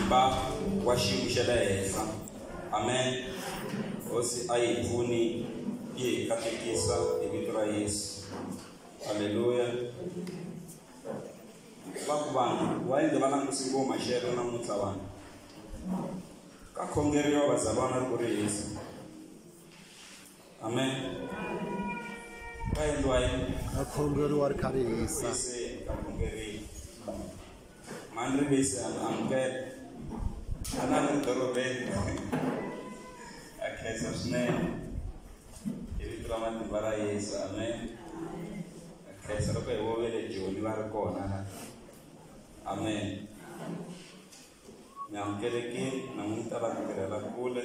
ba wa xiyimo xa le henhla. Amen. Hosi a hi pfuni yi hi katekisa hi vito ra Yesu. Haleluya. Vaku vanhu wa endle va langutise ngoma maxelo namuntlha vanhu. Ka khongeriwa va za vana ku ri Yesu. Amen. Ka endliwa yini? Ka khongeriwa ri khari hisa. Ka khongeriwa. Mani ri vise amukela. Ana ri dorobeni. Akhensa swinene. Hi vito ra matimba ra Yesu. Amen. Akhensa loko hi vovele Joni va ri kona. Amen. Nyamukelekile namuntlha va tirhela kule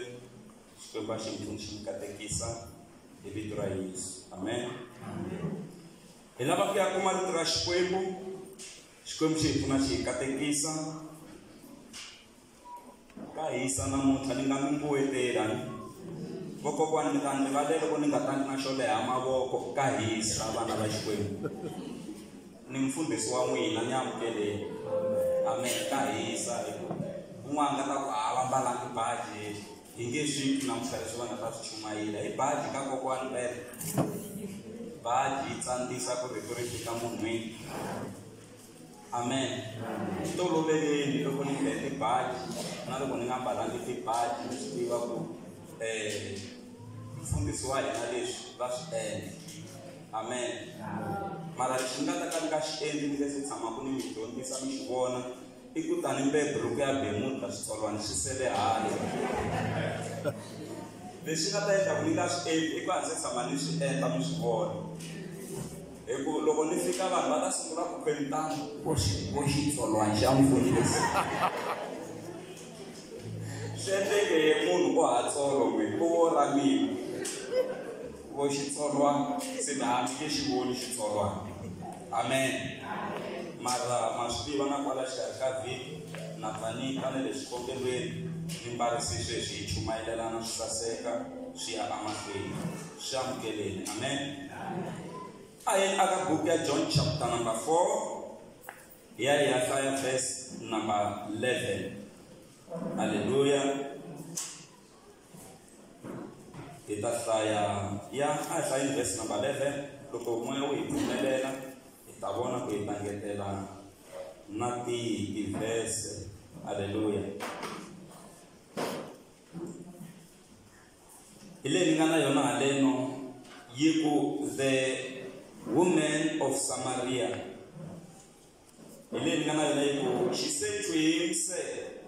xikwembu xi mi xi katekisa hi vito ra Yesu. Amen. Hi lava ku ya kuma rito ra xikwembu xi hi pfuna xi hi katekisa ka hisa namuntlha ni nga mi mbuwetela vokokwani mi ta ni rivalele loko ni nga tangi na xo leha mavoko ka hisa vana va xikwembu ni mfundhisi wa n'wina ni amukeleni. Amen. Ka hisa un'wana ta ku hava mbalangi baji hi nge swi namuntlha leswi va nga ta swi chumayela hi baji ka kokwani pele baji yi tsandzisa ku rito ri fika munhwini. Amen. Swi toloveleni loko ni mbete baji na loko ni nga mbalangi tibaji ni swi tiva ku mfundhisi wa hina leswi va swi endla. Amen. Mara lexi nga ta ka ni nga xi endli ni leswi tshamaka ni mi dyondzisa mi xi vona i ku tani mbe buruku ya bemutla switsolwana xi sele hali. Lexi nga ta endla ku ni nga swi endli i ku handle tshama ni swi endla mi swi vona. Hi ku loko ni fika vanhu va ta sungula ku kwentana vo xitsolwana xa mfundhisi. Swi endleke munhu o hatsolo n'we u wo ra mina vo xitsolwana se na hambi ke xi voni xitsolwana. Amen. Mara ma swi tiva na kwala xikarhi ka vhiki na pfanita na le xikongelweni ni mbarisi sweswi hi chumayelelana swi saseka swi ya amahlweni swi amukeleni. Amen. A hi aka buku ya John chapter number 4 hi ya hlaya verse number 11. Haleluya. Hi ta hlaya a hlaya verse number 11 loko moya wu hi pfumelela hi ta vona ku hi ta ngetela na ti-verse. Haleluya. Hi leyi nga na yona haleno yi ku the woman of Samaria. Hi leyi nga na yona yi ku she said to him, say,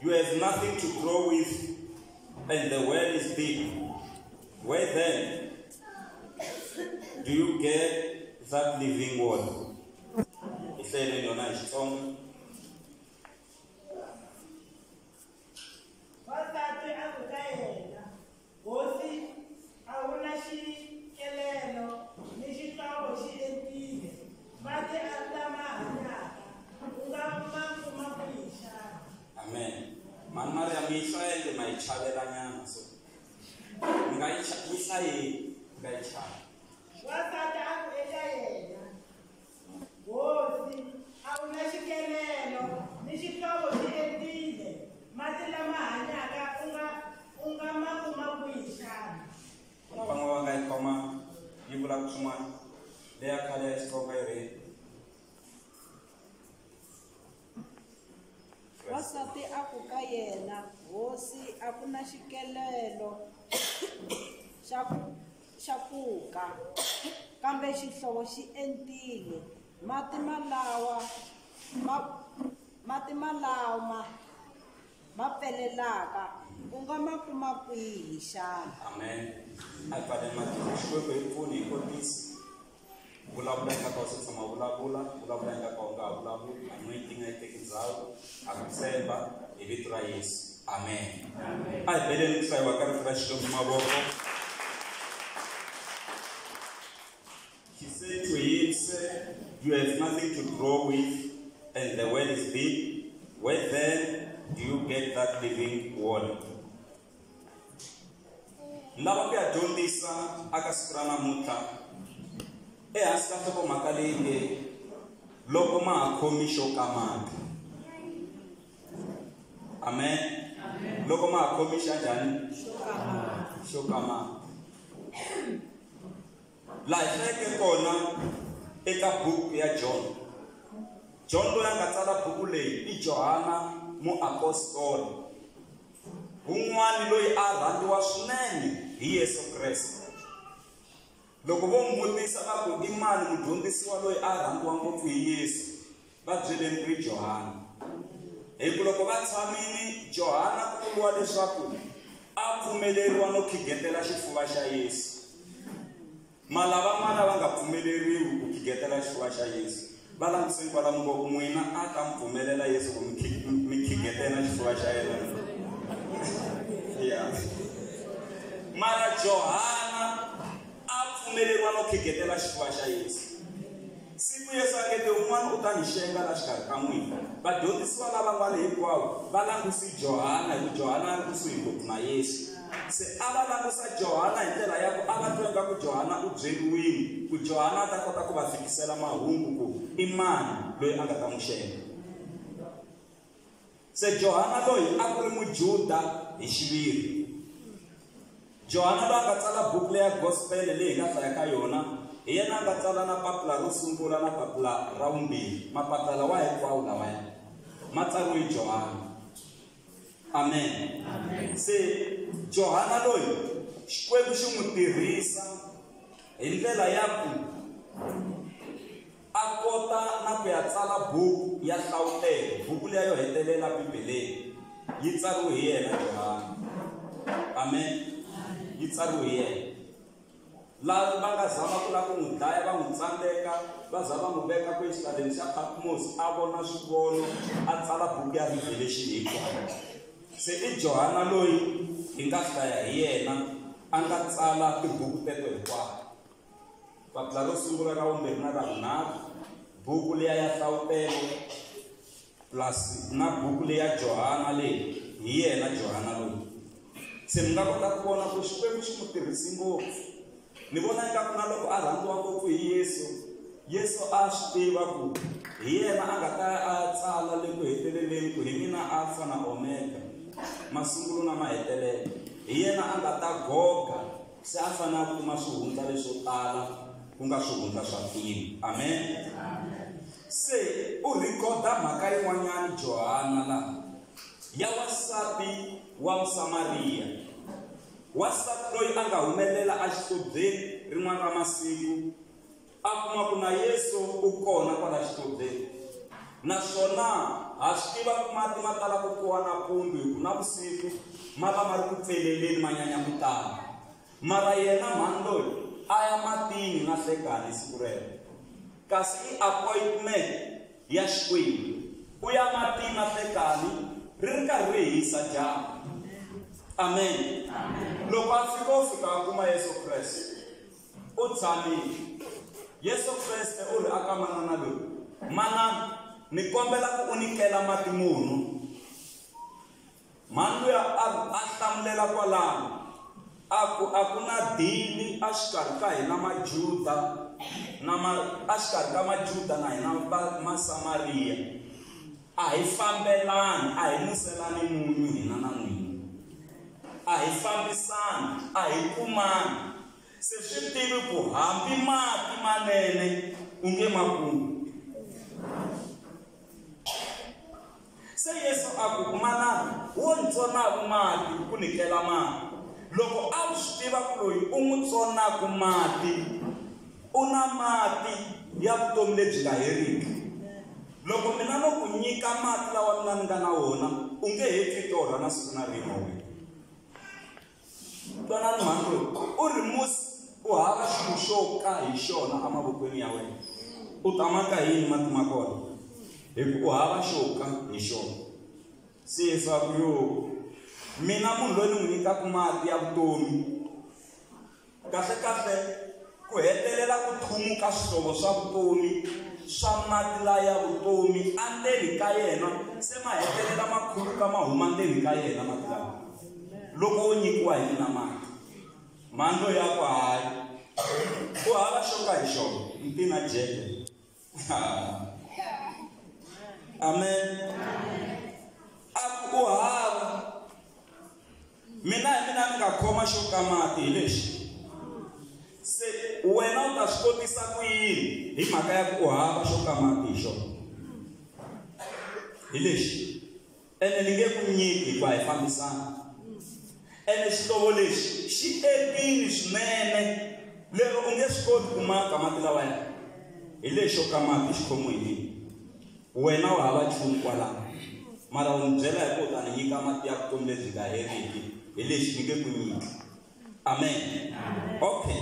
you have nothing to grow with and the well is deep. Where then do you get that living water? Hi leyi yona hi Xitsonga. Amen. Man Maria mi hlaye ma hi chavelanyana so. Nga yi hlaye nga yi chava. Wasati a ku eka yena. Hosi a ku na xikelelo ni xihlovo xi entile. Mati lama hanyaka u nga ma kuma kwihi xana? Van'wana va nga yi khoma yi vula ku swin'wana leya khale ya Xitsonga yi ri wasati a ku ka yena hosi a ku na xikelelo xa kuka kambe xihlovo xi entile mati malawa ma pelelaka u nga ma kuma kwihi xana? Amen. A hi pfale matihlo Xikwembu hi pfuni hi kotisi vulavula eka ka swi tshama vulavula eka ka u nga vulavuli anointing a yi teki ndhawu a ku tshemba hi vito ra Yesu. Amen. A hi beleni ku hlayiwa ka rito ra Xikwembu mavoko. He said to him, say, you have nothing to grow with and the well is deep. Where then do you get that living water? Lava ku ya dyondzisa aka siku ra namuntlha ehansi ka nhlokomhaka leyi nge loko ma ha khomi xo ka mati. Amen. Loko Ma khomi xanjhani? Loko Ma. La hleke kona eka buku ya John. John loyi a nga tsala buku leyi I Johana muapostoli. Un'wana loyi a rhandziwa swinene hi Yesu Kreste. Loko vo mutisa va ku I mani mudyondzisiwa loyi a rhandziwa ngopfu hi Yesu, va byeleni ku I Johana. Hi ku loko va tshamini Johana ku vuriwa leswaku a pfumeleriwa no khigetela xifuva xa Yesu. Malava mana va nga pfumeleriwi ku khigetela xifuva xa Yesu. Va langutiseni kwalamu ngopfu n'wina a ta mi pfumelela Yesu ku mi khigetela xifuva xa yena. Yeah. Mara Johana a pfumeleriwa no khigetela xifuva xa Yesu. Siku Yesu a ngete un'wana u ta ni xenga la xikarhi ka n'wina. Vadyondzisiwa lavan'wana hinkwavo va langutisi Johana hi ku Johana a ri kusuhi ngopfu na Yesu. Se a va langusa Johana hi ndlela ya ku a va twa ku Johana u byeriwile ku Johana a ta kota ku va fikisela mahungu ku I mani loyi a nga ta n'wi xenga. Se Johana loyi a ku ri mujuda hi xiviri. Johana loyi a nga tsala buku leya gospel leyi hi nga hlaya ka yona, hi yena a nga tsala na papila ro sungula na papila ra vumbirhi. Mapapila lawa hinkwawo lawaya ma tsariwe hi Johana. Amen. Se Johana loyi Xikwembu xi n'wi tirhisa hi ndlela ya ku a kota na ku ya tsala buku ya hlawutelo. Buku leya yo hetelela Bibeleni yi tsariwe hi yena Johana. Amen. Yi tsariwe hi yena. Lava va nga zama ku lava ku n'wi dlaya, va n'wi tsandzeka, va za va n'wi veka kwexitadeni xa Patmos, a vona swivono, a tsala buku ya Revelation hinkwayo. Se I Johana loyi hi nga hlaya hi yena a nga tsala tibuku teto hinkwato. Papila ro sungula ra vumbirhi na ra vunharhu, buku leya ya hlawutelo plus na buku leya Johana leyi hi yena Johana loyi. Se mi nga kota ku vona ku Xikwembu xi n'wi tirhisi ngopfu. Ni vona ingaku na loko a rhandziwa ngopfu hi Yesu, Yesu a swi tiva ku hi yena a nga ta a tsala le ku heteleleni ku hi mina Alpha na Omega, masungulo na mahetelelo. Hi yena a nga ta goga se a fanele a kuma swihundla leswo tala ku nga swihundla swa mpimo. Amen. Se u rhikoda mhaka yin'wanyana Johana laha ya wasati wa Musamariya. Wasati loyi a nga humelela a xitobeni rin'wana ra masiku a kuma ku na Yesu u kona kwala xitobeni. Naswona ha swi tiva ku mati ma tala ku kuwa nampundzu hi ku navusiku ma va ma ri ku pfeleleni ma nyanya ku tala. Mara yena mhani loyi a ya matini na nhlekani siku rero. Kasi I appointment ya Xikwembu. U ya matini na nhlekani ri ri karhi ri hisa dyambu. Amen. Loko a fika a kuma Yesu Kreste u tshamile. Yesu Kreste u ri aka manana loyi, manana ni kombela ku u nikela mati munu. Mani loyi a hlamulela kwalano a ku na dini a xikarhi ka hina Majuda a xikarhi ka Majuda na hina Masamariya. A hi fambelani, a hi nuselani munyu hina na n'wina. A hi fambisani, a hi kumani. Se swi tivi ku hambi mati manene u nge ma kumi. Se Yesu a ku manana wo ni tsonaku mati ku nikela mati. Loko a wu swi tiva ku loyi u n'wi tsonaku mati u na mati ya vutomi lebyi nga heriki. Loko mina no ku nyika mati lawa mina ni nga na wona u nge heti torha na siku na rin'we wena. Twanani mhani loyi u ri musi u hava xilo xo ka hi xona emavokweni ya wena u ta maka yini mati ma kona? Hi ku u hava xo ka hi xona. Se Yesu a ku yo mina munhu loyi ni n'wi nyikaka mati ya vutomi, kahle ku hetelela ku thumuka swihlovo swa vutomi swa mati la ya vutomi andzeni ka yena, se ma hetelela ma khuluka ma huma andzeni ka yena mati lawa. Loko u nyikiwa hi mina mati, mhani loyi a ku hayi u hava xo ka hi xona ntina jele. Amen. A ku u hava khoma xo ka mati hi lexi se wena u ta swi kotisa ku yini hi mhaka ya ku u hava xo ka mati hi xona hi lexi ene ni nge ku nyiki hikuva hi fambisana ene xihlovo lexi xi epini swinene lero u nge swi koti ku maka mati lawaya hi lexi xo ka mati xi khomiwile wena u hava nchumu kwalaho mara u ni byela hi ku u ta ni nyika mati ya vutomi lebyi nga heriki hi lexi ni nge ku nyiki amen okay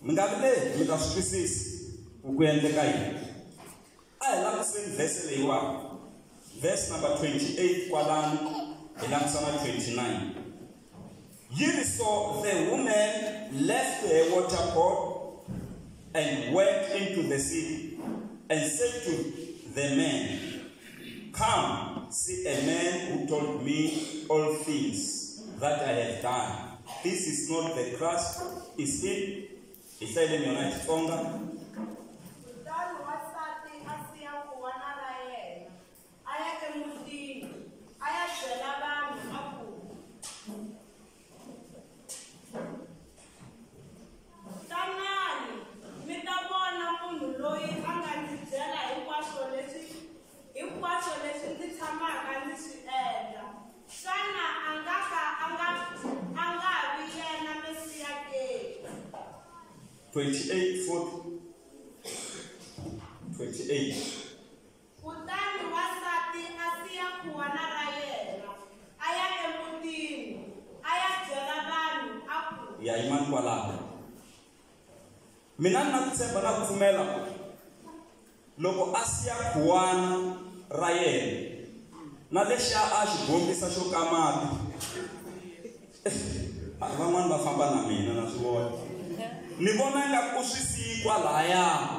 mi nga vileli mi ta swi twisisi ku endleka yini a hi langutiseni vhese leyiwani verse number 28 kwalani hi langutisana 29 yini so the woman left her water pot and went into the city and said to the man, come, see a man who told me all things that I have done. This is not the Christ, is it? He said in United Tonga. Mina na tshemba na kufumela loko asiya khuwana ra yena na lexi a xi bombisa xo ka mati van'wani va famba na mina na swi vona ni vona nga ku swi siyi kwalaya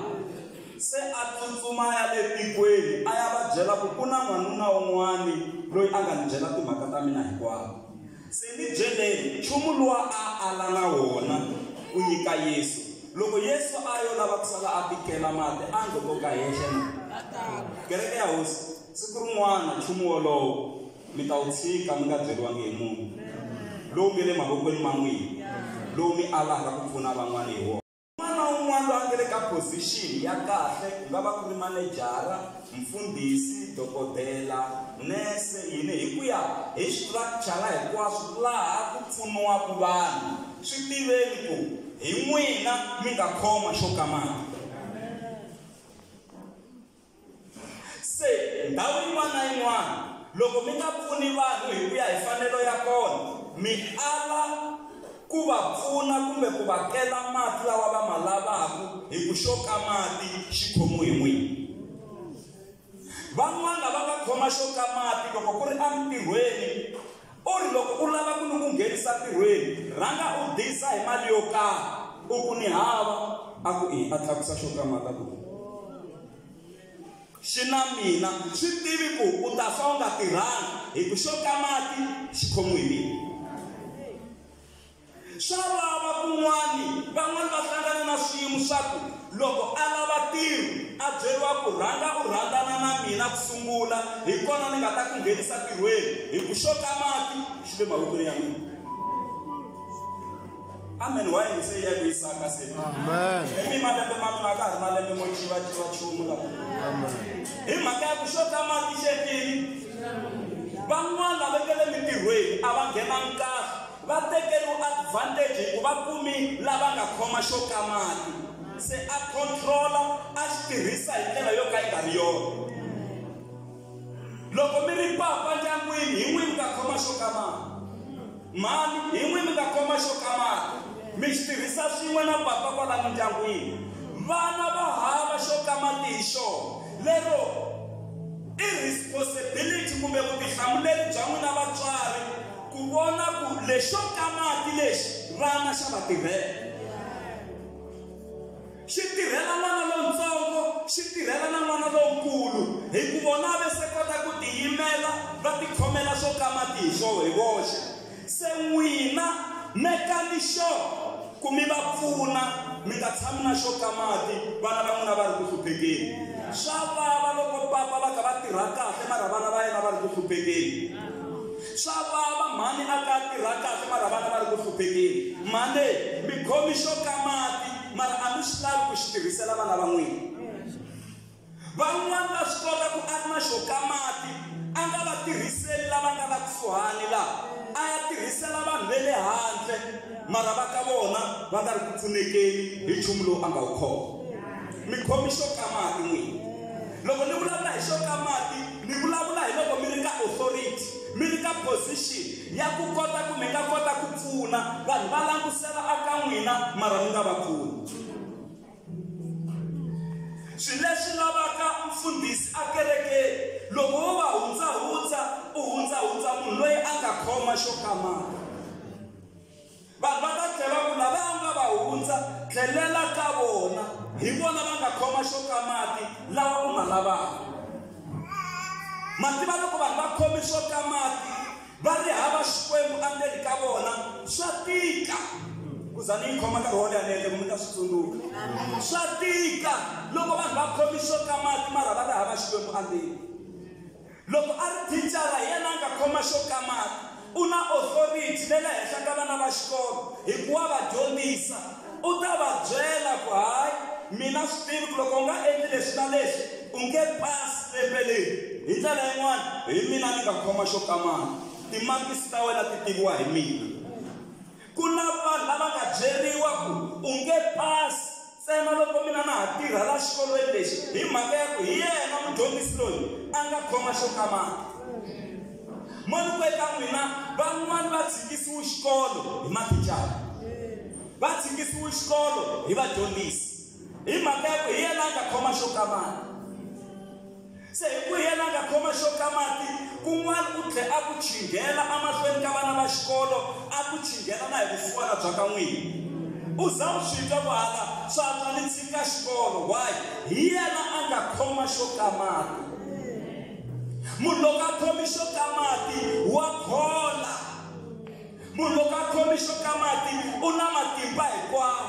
se a tsutsuma ya le tikweni a ya va byela ku ku na n'wanuna wun'wani loyi a nga ni byela timhaka ta mina hinkwawo se ni byeleni nchumu luwa a ala na wona u nyika Yesu loko Yesu a yo lava ku sala a tikela mati a ngo to ka yexe kereke ya hosi siku rin'wana nchumu wolowo mi ta wu tshika mi nga byeriwangi hi munhu lowu nge le mavokweni ma n'wina lowu mi alaka ku pfuna van'wana hi wona n'wana wun'wana loyi a nga le ka position ya kahle ku nga va ku ri manejara mfundhisi dokodela nese yini hi ku ya hi structure hinkwaswo laha ku pfuniwaka vanhu swi tiveni ku hi n'wina mi nga khoma xo ka mati se ndhawu yin'wana na yin'wana loko mi nga pfuni vanhu hi ku ya hi mfanelo ya kona mi ala ku va pfuna kumbe ku va kela mati lawa va ma lavaka hi ku xo ka mati xi khomiwe hi n'wina van'wana lava nga khoma xo ka mati loko ku ri entirhweni u ri loko u lava ku ni ku nghenisa ntirhweni rhanga u disa hi mali yo karhi u ku ni hava a ku a tlakusa xo ka mati a ku xi na mina swi tivi ku u ta fa u nga tirhangi hi ku xo ka mati xi khomiwe hi mina swa lava kun'wani van'wani va hlangana na swiyimo swa ku loko a lava tirho a byeriwa ku rhanga u rhandzana na mina ku sungula hi kona ni nga ta ku nghenisa ntirhweni hi ku xo ka mati xi le mavokweni ya mina amen wa yini se ya ku yisaka se Amen. mi malembe ma mina ka ha ri malembe mo chivachiva chumu lawa hi mhaka ya ku xo ka mati xekini van'wana lava nga le mintirhweni a va nghena nkarhi va tekeriwa advantage hi ku va kumi lava nga khoma xo ka mati se a controla a xi tirhisa hi ndlela yo ka yi nga ri yona loko mi ri papa ndyangwini hi n'wini mi nga khoma xo ka mati mali hi n'wini mi nga khoma xo ka mati mi xi tirhisa swin'we na papa kwala mindyangwini vana va hava xo ka mati hi xona lero i responsibility kumbe vutihlamuleri bya n'wina vatswari ku vona ku lexo ka mati lexi vana xa va tirhela xi tirhela n'wana lontsongo xi tirhela na n'wana lonkulu hi ku vona va se kota ku tiyimela va tikhomela swo ka mati hi xo hi voxe se n'wina mekani xo ku mi va pfuna mi nga tshami na xo ka mati vana va n'wina va ri ku hluphekeni swa vava loko papa va kha va tirha kahle mara vana va yena va ri ku hluphekeni swa vava mhani a ka tirha kahle mara vana va ri ku hluphekeni. Mhani mi khomi xo ka mati mara a mi swi lavi ku xi tirhisela vana va n'wina. Van'wani va swi kota ku a ri na xo ka mati a nga va tirhiseli lava nga la kusuhani laha, a ya tirhisela vanhu va le handle mara va ka vona va nga ri ku pfunekeni hi nchumu lowu a nga wu khoma. Mi khomi xo ka mati n'wina. Loko ni vulavula hi xo ka mati ni vulavula hi loko mi ri ka authority, mi ri ka position ya ku kota ku mi nga kota ku pfuna vanhu va langutisela aka n'wina mara mi nga va pfuni. Swilo leswi lavaka mfundhisi a kerekeni loko wo va hundzahundza u hundzahundza munhu loyi a nga khoma xo ka mati. Vanhu va ta tlhela ku lava a nga va hundza tlhelela ka vona, hi vona va nga khoma xo ka mati lawa u ma lavaka. Mativa loko vanhu va khomi xo ka mati va ri hava xikwembu endzeni ka vona swa tika. Ku za ni yi khoma nkarhi wo leha nele mi ta swi tsundzuka. Swa tika loko vanhu va khomi xo ka mati mara va ri hava xikwembu endzeni. Loko a ri thicara hi yena a nga khoma xo ka mati, u na authority le le henhla ka vana va xikolo hikuva va dyondzisa. U ta va byela ku hayi mina swi tivi ku loko u nga endli leswi na leswi u nge pasi lembe leri. Hi ndlela yin'wana hi mina ni nga khoma xo ka mati, timakisi ta wena ti tiviwa hi mina. Ku na vanhu lava nga byeriwa ku u nge pasi ntsena loko mina na ha tirha la xikolweni lexi hi mhaka ya ku hi yena mudyondzisi loyi a nga khoma xo ka mati. Moni ku eka n'wina van'wani va tshikisiwe xikolo hi mathicara, va tshikisiwe xikolo hi vadyondzisi hi mhaka ya ku hi yena a nga khoma xo ka mati. Se hi ku hi yena a nga khoma xo ka mati kun'wana u tlhe a ku chinghela emahlweni ka vana va xikolo, a ku chinghela na hi vusiwana bya ka n'wina. U za u swi twa ku hala swa twa ni tshika xikolo. Why? Hi yena a nga khoma xo ka mati. Munhu loko a khomi xo ka mati wa khola. Munhu loko a khomi xo ka mati u na matimba hinkwawo.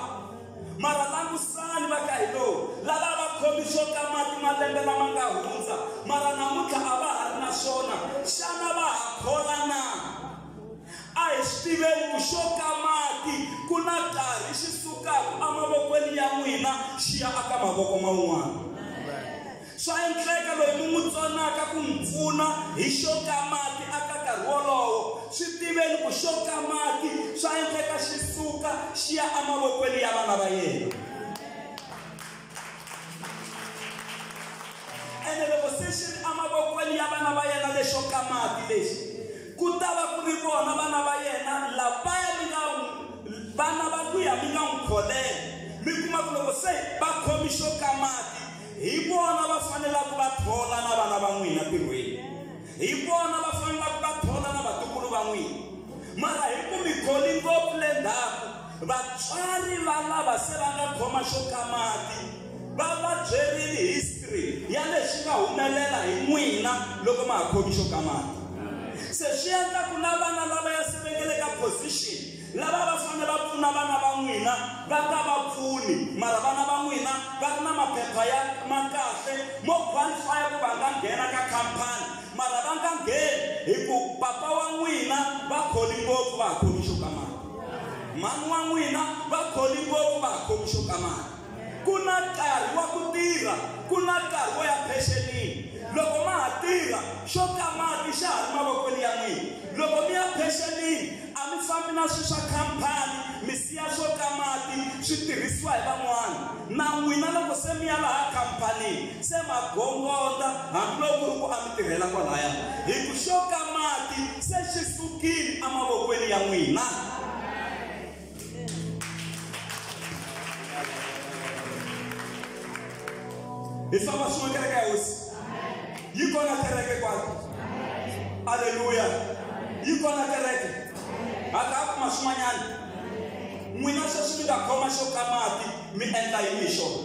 Mara langusani va ka hilo lava va khomi xo ka mati malembe lama nga hundza mara namuntlha a va ha ri na swona. Xana va ha khola na? A hi swi tiveni ku xo ka mati ku na nkarhi xi sukaka emavokweni ya n'wina xi ya aka mavoko man'wana. Swa endleka loyi mi n'wi tsonaka ku n'wi pfuna hi xo ka mati aka nkarhi wolowo. Swi tiveni ku xo ka mati swa endleka xi suka xi ya emavokweni ya vana va yena. Ene loko se xi ri emavokweni ya vana va yena lexo ka mati lexi, ku ta va ku ri vona vana va yena lavaya vana va luya mi nga n'wi kholeli. Mi kuma ku loko se va khomi xo ka mati hi vona va fanelaka va thola na vana va n'wina ntirhweni. Hi vona va fanelaka va thola na vatukulu va n'wina. Mara hi ku mi kholi ngopfu le ndzhaku, vatswari va lava se va nga khoma xo ka mati va va byerile history ya leswi nga humelela hi n'wina loko ma ha khomi xo ka mati. Se swi endla ku na vana lava ya se va nge le ka position lava va fanele va pfuna vana va n'wina va nga va pfuni, mara vana va n'wina va ri na maphepha ya ma kahle mo qualify ku va nga nghena ka khampani mara va nga ngheni hi ku papa wa n'wina va kholi ngopfu va ha khomi xo ka mati. Mani wa n'wina va kholi ngopfu va ha khomi xo ka mati. Ku na nkarhi wa ku tirha, ku na nkarhi wo ya pensionini. Loko ma ha tirha xo ka mati xa ha ri mavokweni ya n'wina. Loko mi ya pensionini a mi fambi na swilo swa khampani mi siya xo ka mati swi tirhisiwa hi van'wana. Na n'wina loko se mi ya laha khampanini se ma gongoda hambi loko ku ri ku a mi tirhela kwalaya hi ku xo ka mati se xi sukile emavokweni ya n'wina. Hi famba swin'we kereke ya hosi yi kona kereke kwalo. Haleluya. Yi kona kereke. Haka a kuma swin'wanyana n'wina sweswi mi nga khoma xo ka mati mi endla yini hi xona?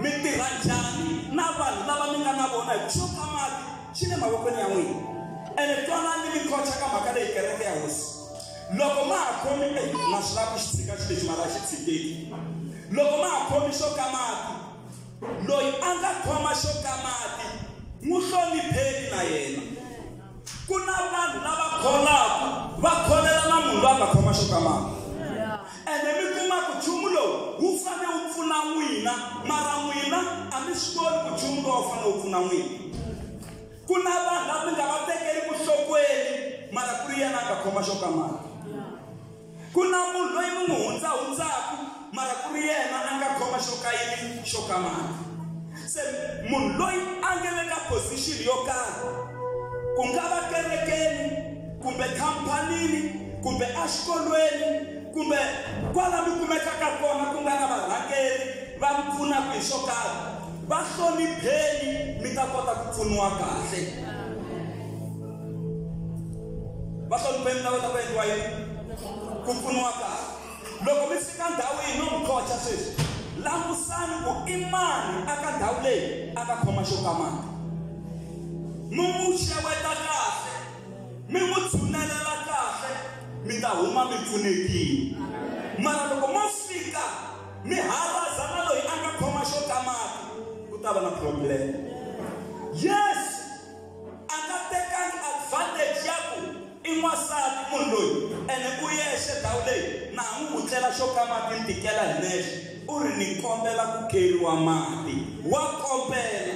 Mi tirha njhani na vanhu lava mi nga na vona hi ku xo ka mati xi le mavokweni ya n'wina. Ene twanani mi kocha ka mhaka leyi kereke ya hosi. Loko ma ha khomi na swi lava ku xi tshika xi lexi mara xi tshikeki. Loko ma ha khomi xo ka mati loyi a nga khoma xo ka mati n'wi hlonipheni na yena. Ku na vanhu lava kholaka n'wina mara n'wina a mi swi koti ku nchumu lowu fanele wu pfuna n'wina. Ku na vanhu lava mi nga va tekeli enhlokweni mara ku ri yena a nga khoma xo ka mati. Ku na munhu loyi mi n'wi hundzahundzaku mara ku ri yena a nga khoma xo ka yini xo ka mati. Se munhu loyi a nga le ka position yo karhi ku nga va kerekeni kumbe khampanini kumbe exikolweni kumbe kwala mi kumekaka kona ku nga na varhangeri va mi pfunaka hi swo karhi, va hlonipheni mi ta kota ku pfuniwa kahle. Va hlonipheni ta kota ku endliwa yini? Ku pfuniwa kahle. Loko mi fika ndhawini no mi kocha sweswi, langusani ku i mani aka ndhawu leyi aka khoma xo ka mati. Mi n'wi xeweta kahle, mi n'wi tshunelela kahle, mi ta huma mi pfunekile. Mara loko mo fika mi haraza na loyi a nga khoma xo ka mati, ku ta va na problem. Yes, a nga tekangi advantage ya ku i n'wansati munhu loyi ene u yexe ndhawu leyi na n'wi tlela xo ka mati ni tikela hi nexe, u ri ni kombela ku keriwa mati, wa kombela.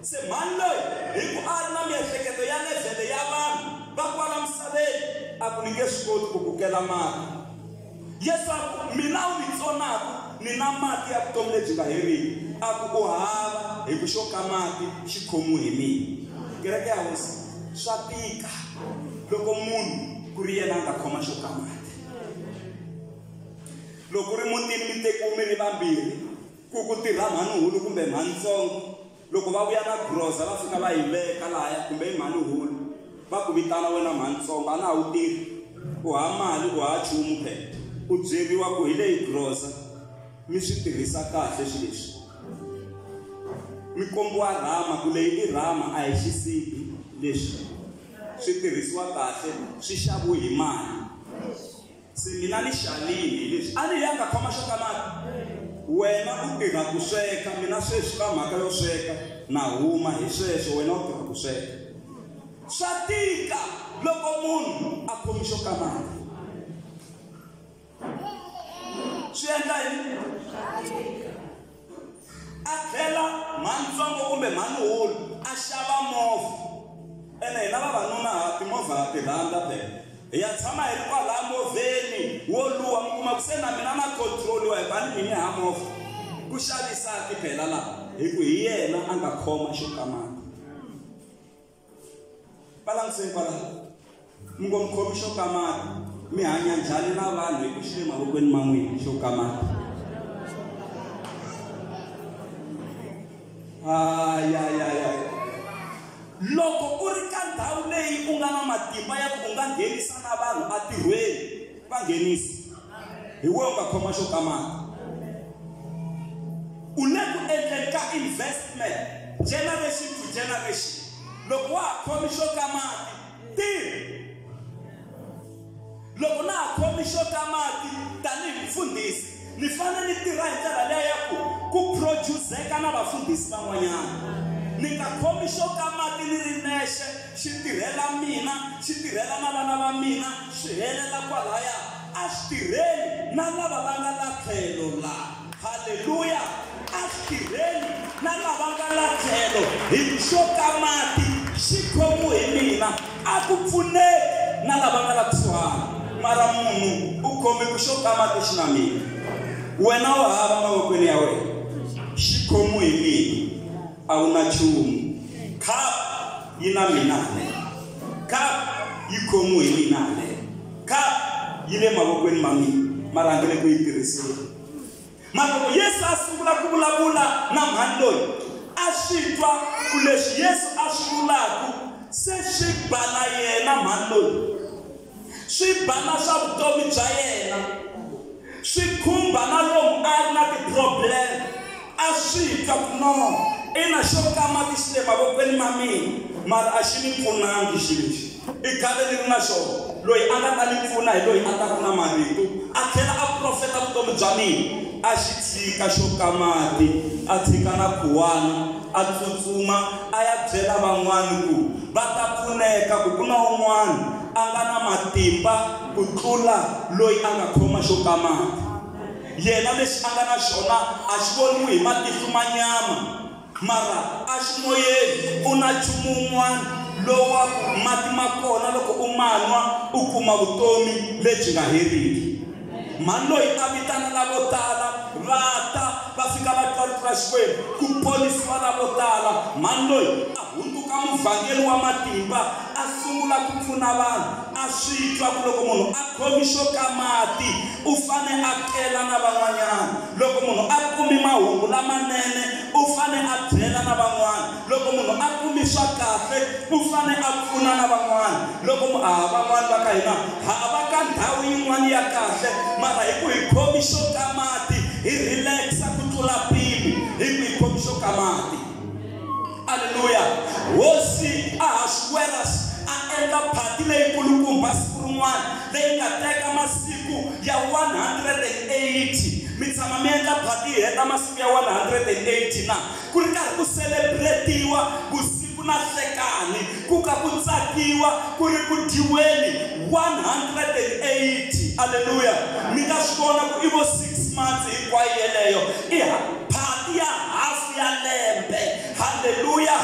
Se mani loyi hi ku a ri na miehleketo ya levhele ya vanhu va kwala misaveni a ku ni nge swi koti ku kukela mati. Yesu a ku mina u ni tsonaku ni na mati ya vutomi lebyi nga heriki, a ku u hava hi ku xo ka mati xi khomiwe hi mina. Kereke ya hosi swa tika loko munhu ku ri yena a nga khoma xo ka mati. Loko ku ri mutini mi tekiwe mi ri vambirhi ku tirha mhanuhulu kumbe mhanitsongo, loko va vuya na groza va fika va yi veka lahaya kumbe i mhanuhulu va ku vitana wena mhanitsongo a na ha wu tirhi, u hava mali u hava nchumu phela, u byeriwa ku hi leyi groza mi swi tirhisa kahle swilo leswi. Mi kombiwa rhama ku leyi i rhama a hi xisibi, leswi swi tirhisiwa kahle swi xaviwe hi mali. Se mina ni xalini hi leswi a ni yanga khoma xo ka mati. Wena u tirha ku sweka, mina sweswi ka mhaka yo sweka na huma hi sweswo, wena u tirha ku sweka. Swa tika loko munhu a khomi xo ka mati. Swi endla yini? A tlhela mhanitsongo kumbe mhanuhulu a xava movha, ene hina vavanuna ha timovha ha tirhandza phela. Hi ya tshama hi ri kwalaya movheni wo luwa, mi kuma ku se na mina na control-iwa hi bani mini ha movha. Ku xavisaki phela laha hi ku hi yena a nga khoma xo ka mati. Va langutiseni kwalaha, mi ngo mi khomi xo ka mati, mi hanya njhani na vanhu hi ku xi le mavokweni ma n'wina xo ka mati. Loko u ri ka ndhawu leyi u nga na matimba ya ku u nga nghenisa na vanhu atirhweni, va nghenisi hi wena u nga khoma xo ka mati. U le ku endleni ka investment generation to generation. Loko wa ha khomi xo ka mati tirha. Loko na ha khomi xo ka mati tanihi mfundhisi ni fanele ni tirha hi ndlela leyi ya ku produce-eka na vafundhisi van'wanyana. Ni nga khomi xo ka mati ni ri nexe xi tirhela mina, xi tirhela na vana va mina, swi helela kwalaya a swi tirheli na lava va nga la tlhelo laha. Haleluya! A swi tirheli na lava nga la tlhelo hi xo ka mati xi khomiwe hi mina, a ku pfuneki na lava nga la kusuhani. Mara munhu u khome ku xo ka mati xi na mina, wena u hava mavokweni ya wena, xi khomiwe hi mina, a wu na nchumu. Cup yi na mina le, cup yi khomiwe hi mina le, cup yi le mavokweni ma mina, mara a nge le ku yi tirhiseni. Mara loko Yesu a sungula ku vulavula na mhani loyi, a swi twa ku leswi Yesu a swi vulaku se swi ba na yena mhani loyi, swi ba na swa vutomi bya yena, swi khumba na lomu a ri na ti-problem. A swi twa ku no ina xo ka mati xi le mavokweni ma mina, mara a xi ni pfunangi xi lexi. I khale ni ri na xona, loyi a nga ta ni pfuna hi loyi a ta ku na marito a tlhela a profeta vutomi bya mina. A xi tshika xo ka mati, a tshika na khuwana, a tsutsuma a ya byela van'wani ku va ta pfuneka, ku ku na un'wana a nga na matimba ku tlula loyi a nga khoma xo ka mati. yena lexi anga na xona a xi voniwi hi matihlo manyama mara a xi moyeni u na nchumu wun'wana lowu wa ku mati ma kona loko u ma nwa u kuma vutomi lebyi nga heriki. Mani loyi a vitana lavo tala va ta va fika va twa Xikwembu ku ponisiwa lavo tala. Mani loyi a hundzuka muvhangeri wa matimba a sungula ku pfuna vanhu a swi twa ku loko munhu a khomi xo ka mati u fane a kela na van'wanyana. Loko munhu a kumi mahungu lamanene u fane a byela na van'wana. Loko munhu a kumi swa kahle u fane a pfuna na van'wana. Loko van'wana va ka hina hava ka ndhawu yin'wana ya kahle mara hi ku hi khomi xo ka mati hi relaxa ku tlula mpimo hi ku hi khomi xo ka mati. Haleluya. Hosi Ahasuerus a endla phati leyi kulukumba siku rin'wana leyi nga teka masiku ya 180. Mi tshama mi endla phati yi heta masiku ya 180 na ku ri karhi ku celebratiwa vusiku na nhlekani ku ka ku tsakiwa ku ri ku dyiweni 180. Haleluya. Mi nga swi vona ku i vo 6 months hinkwayo yeleyo i phati ya hafu ya lembe. Haleluya.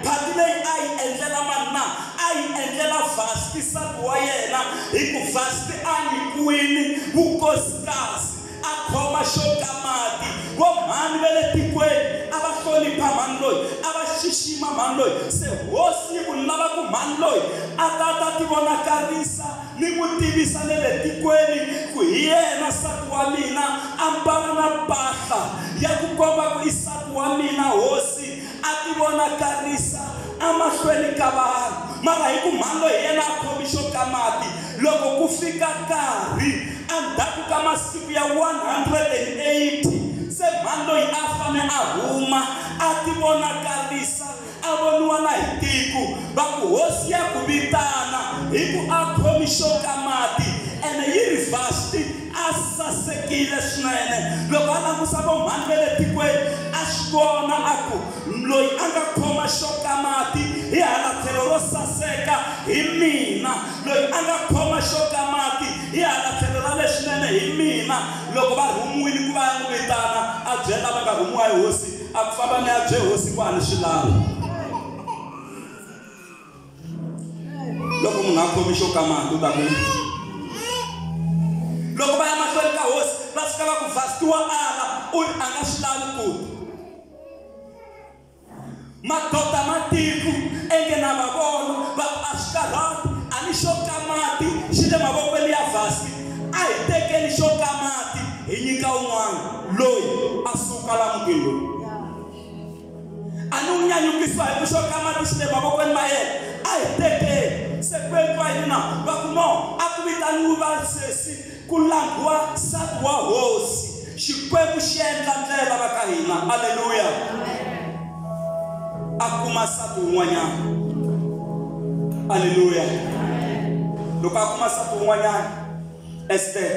Phati leyi a yi endlela manna a yi endlela vhasti nsati wa yena hi ku vhasti a nyikiwini vukosikazi a khoma xo ka mati. Vo mhani va le tikweni a va hlonipha mhani loyi a va xixima mhani loyi. Se hosi yi ku lava ku mhani loyi a ta ti vonakarisa ni ku tivisa le le tikweni ku hi yena nsati wa mina a mbala na mpahla ya ku komba ku i nsati wa mina. Hosi a ti vonakarisa amahlweni ka vanhu mara hi ku mhani loyi yena a khomi xo ka mati. Loko ku fika nkarhi endzhaku ka masiku ya 180 se mhani loyi a fane a huma a ti vonakarisa a voniwa na hi tiko va ku hosi ya ku vitana hi ku a khomi xo ka mati ene yi ri vhasti a sasekile swinene. Loko a langusa vo mhani va le tikweni a swi vona a ku loyi a nga khoma xo ka mati hi hala tlhelo ro saseka hi mina. Loyi a nga khoma xo ka mati hi hala tlhelo ra leswinene hi mina. Loko va rhumiwile ku va ya n'wi vitana a byela va nga rhumiwa hi hosi a ku famba mi ya bye hosi ku a ni swi lavi. Loko munhu a khomi xo ka mati u ta ku loko va ya mahlweni ka hosi va fika va ku vhastiwa ala u ri a nga swi lavi ku madoda matiko enge na va vona va ku a swi karhati a ni xo ka mati xi le mavokweni ya vhasti a hi tekeni xo ka mati hi nyika un'wana loyi a suka la mugilo. A ni n'wi nyanyukisiwa hi ku xo ka mati xi le mavokweni ma yena a hi tekeni. Se kwenu wa hina va ku no a ku vitaniwi vasesi ku langiwa nsati wa hosi. Xikwembu xi endla ndlela va ka hina. Haleluya. A kuma nsati wun'wanyana. Haleluya. Loko a kuma nsati wun'wanyana Esther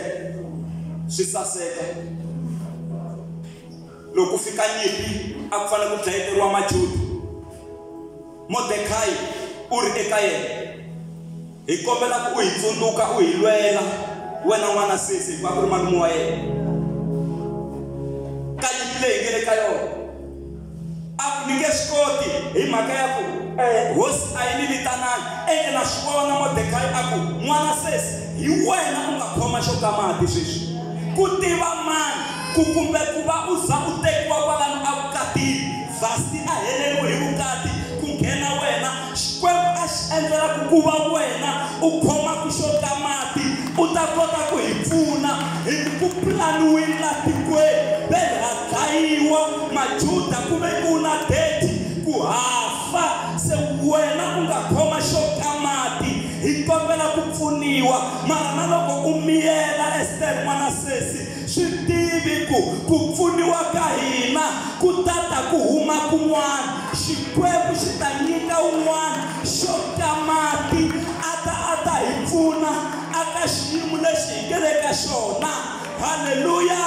swi saseka. Loko fika nyimpi a ku fanele ku dlayeteriwa Majuda. Mordekai u ri eka yena hi kombela ku u hi tsundzuka u hi lwela wena n'wana sesi hikuva ku ri malume wa yena ka nyimpi leyi hi nge le ka yona. A ku ni nge swi koti hi mhaka ya ku hosi a yi ni vitananga ende na swi vona Mordekai a ku n'wana sesi hi wena u nga khoma xo ka mati sweswi. Ku tiva mani ku kumbe ku va u za u tekiwa kwalano evukatini vhasti a heleriwe hi vukati ku nghena wena. Xikwembu a xi endlela ku va wena u khoma ku xo ka mati u ta kota ku hi pfuna hi ku pulaniwile la tikweni ve ha dlayiwa Majuda ku ve ku na date ku hafa. Se wena u nga khoma xo ka mati hi kombela ku pfuniwa mara na loko u miyela Esther n'wana sesi swi tivi ku pfuniwa ka hina ku tata ku huma kun'wana. Xikwembu xi ta nyika un'wana xo ka mati a ta hi pfuna aka xiyimo lexi hi nge le ka xona. Haleluya.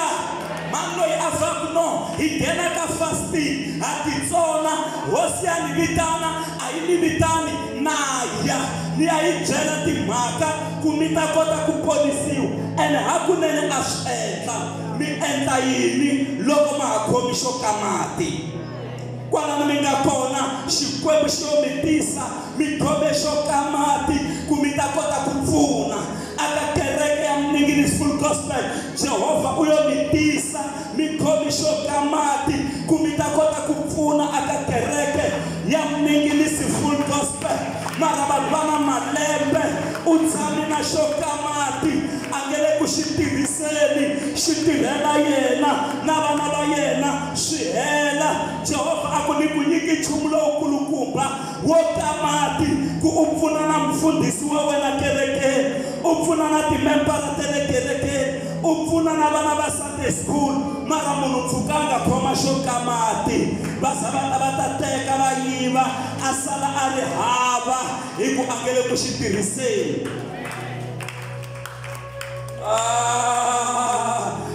Mani loyi a vaku no hi nghena ka fasting ha titsona hosi ya ni vitana a yi ni vitani naya ni ya yi byela timhaka ku mi ta kota ku ponisiwa ene hakunene a swi endla mi endla yini loko ma ha khomi xo ka mati kwalano mi nga kona xikwembu xo mi tisa mi khome xo ka mati ku mi ta kota ku pfuna aka kereke ya Mningini Full Gospel Jehova u yo mi tisa mi khomi xo ka mati ku mi ta kota ku pfuna aka kereke ya Mningini Full Gospel mara vanhu va na malembe u tshami na xo ka mati a nge le ku xi tirhiseni xi tirhela yena na vana va yena swi hela Jehova a ku ni ku nyiki nchumu lowukulukumba wo ka mati ku u pfuna na mfundhisi wa wena kerekeni u pfuna na timembara ta le kerekeni u pfuna na vana va Sunday school mara munhu mpfhuka a nga khoma xo ka mati va za va ta teka va yiva a sala a ri hava hi ku a nge le ku xi tirhiseni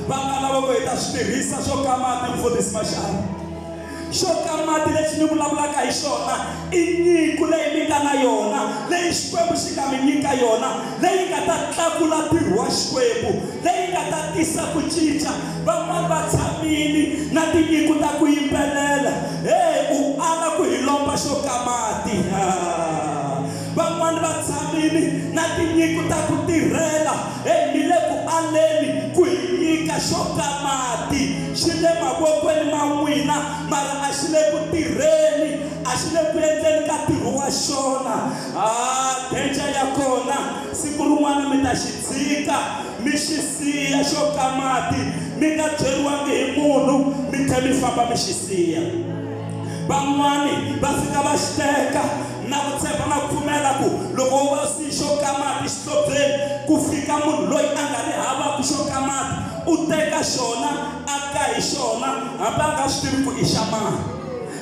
va nga lava ku hi ta swi tirhisa xo ka mati mfundhisi Mashava xo ka mati lexi ni vulavulaka hi xona i nyiko leyi mi nga na yona leyi xikwembu xi nga mi nyika yona leyi nga ta tlakula ntirho wa xikwembu leyi nga ta tisa ku cinca van'wani va tshamini na tinyiko ta ku yimbelela u ala ku hi lomba xo ka mati van'wani va tshamini na tinyiko ta ku tirhela mi le ku aleni ku hi nyika xo ka mati xi le mavokweni ma n'wina mara a xi le ku tirheni a xi le ku endleni ka ntirho wa xona denja ya kona siku rin'wana mi ta xi tshika mi xi siya xo ka mati mi nga byeriwangi hi munhu mi tlhe mi famba mi xi siya van'wani va fika va xi teka na ku tshemba na ku pfumela ku loko u va siya xo ka mati xitlobyeni ku fika munhu loyi a nga ri havaku xo ka mati u teka xona a ka hi xona hambi a nga swi tivi ku i xa mani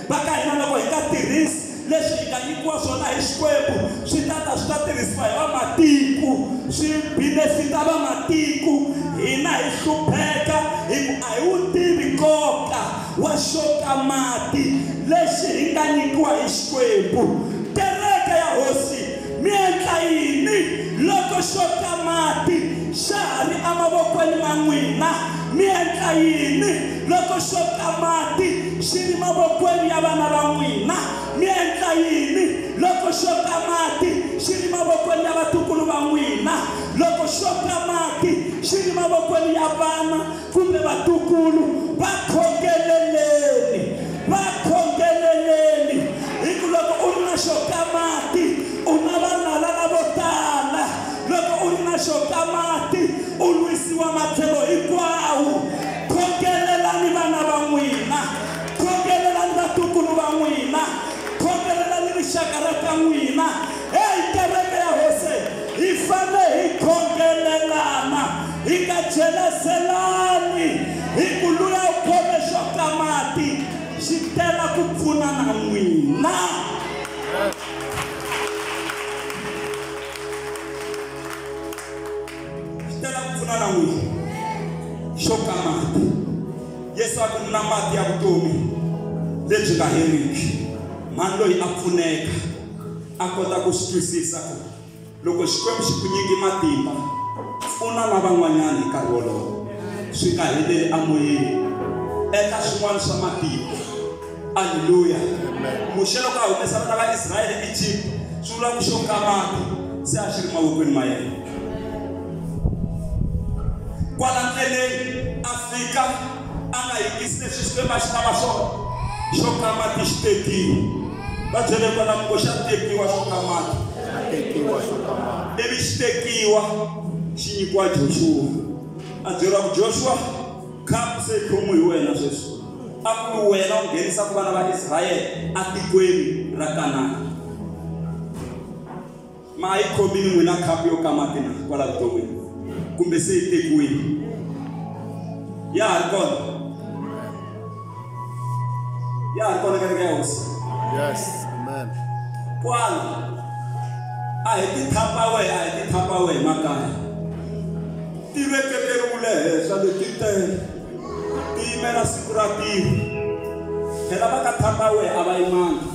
va ka hina loko hi nga tirhisi leswi hi nga nyikiwa swona hi xikwembu swi ta tirhisiwa hi vamatiko swi benefita vamatiko hina hi hlupheka hi ku a hi wu tivi nkoka wa xo ka mati lexi hi nga nyikiwa hi xikwembu kereke ya hosi mi endla yini loko xo ka mati xa ha ri emavokweni ma n'wina mi endla yini loko xo ka mati xi ri mavokweni ya vana va n'wina mi endla yini loko xo ka mati xi ri mavokweni ya vatukulu va n'wina loko xo ka mati xi ri mavokweni ya vana kumbe vatukulu va khongeleleni hi ku loko u ri na xo ka mati u na vanala lavo tala loko u ri na xo ka mati u lwisiwa matlhelo hinkwawo khongelelani vana va n'wina khongelelani vatukulu va n'wina khongelelani rixaka ra ka n'wina kereke ya hosi hi fane hi khongelelana hi nga jeleselani hi ku luya u khome xo ka mati xi tela ku pfuna na n'wina na n'wina xo ka mati Yesu a ku na mati ya vutomi lebyi nga heriki mani loyi a pfuneka a kota ku swi twisisa ku loko xikwembu xi ku nyiki matimba pfuna na van'wanyana hi nkarhi wolowo swi nga heleli amoyeni endla swin'wana swa matiko aleluya muxelo ka humesa vana va Israyele Egypt swi vula ku xo ka mati se a xi ri mavokweni ma yena kwala ndleleni a fika a nga yingisi leswi xikwembu a xi lava swona xo ka mati xi tekiwa va byele kwalamu ko xa tekiwa xo ka mati ivi xi tekiwa xi nyikiwa Joshua a byeriwa ku Joshua khapu se yi khomiwe hi wena sweswi a ku wena u nghenisaka vana va Israyele a tikweni ra Kanani ma yi khomini n'wina khapu yo ka mati na kwala vuton'wini kumbe se yi tekiwini ya ha ri kona kereke ya hosi Yes, amen. kwala a hi ti thapa wehe makaya ti veketeriwile henhla leti tele ti yimela siku ra tiko phela va ka thapa wehe a va yimanga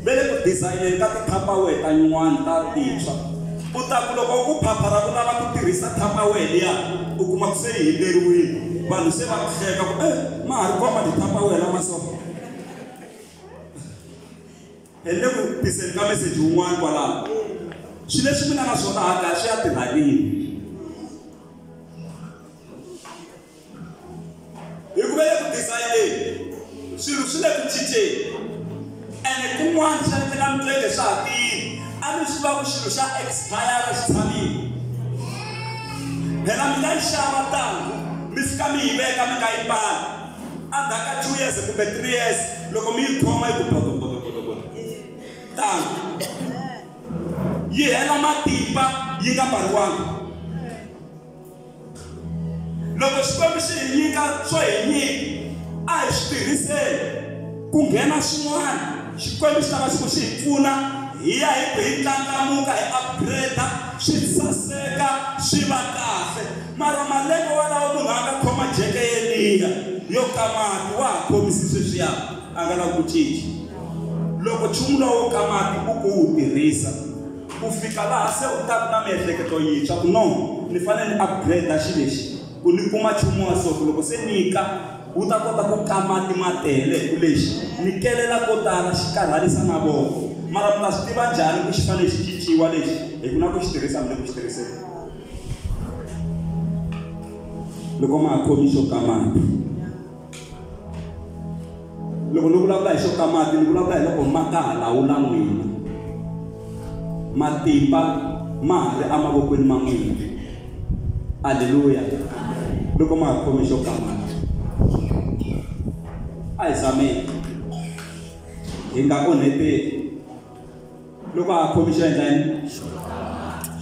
vele ku design ka tupperware ta nyuwana ta tintshwa u ta ku loko ku phaphara ku lava ku tirhisa tupperware liya u kuma ku se yi heleriwile vanhu se va hleka ku ma ha ri komba ti-tupperware lama so ende ku tiseni ka message wun'wana kwalaho swilo leswi mi nga na swona haka swi ya tirhanini hi ku vele ku design swilo swi le ku cinceni ene kun'wana swi endlela mitwele swa ha tiyini a mi swi va ku xilo xa expire xi tshamile phela mi nga yi xava tangu mi fika mi yi veka mi nga yi mbali endzhaku ka 2 years kumbe 3 years loko mi yi khoma yi ku botobotobotoboto tangu yi hela matimba yi nga mbariwanga loko xikwembu xi hi nyika swo hi nyika a hi swi tirhiseni ku nghena swin'wana xikwembu xi lava xi ku xi hi pfuna hi ya hi tlangamuka hi upgrade swi saseka swi va kahle mara malembe walawo munhu a nga khoma jeke yeliya yo kamati wa ha khomisi sweswiya a nga lavi ku cinca loko nchumu lowo kamati u ku wu tirhisa ku fika laha se u ta ku na miehleketo yintshwa ku no ni fanele ni upgrade xi lexi ku ni kuma nchumu wa so loko se nyika u ta kota ku kamati matele ku lexi ni kelela ko tala xi karhalisa na voko mara mi ta swi tiva njhani ku xi fanele xi cinciwa lexi hi ku na ku xi tirhisa mi le ku xi tirhiseni loko ma ha khomi xo kamati loko ni vulavula hi xo kamati ni vulavula hi loko ma ka ha lawula n'wina matimba ma ha ri emavokweni ma n'wina aleluya loko ma ha khomi xo kamati a hi zameni hi nga onheteli loko ha khomi xo endla yini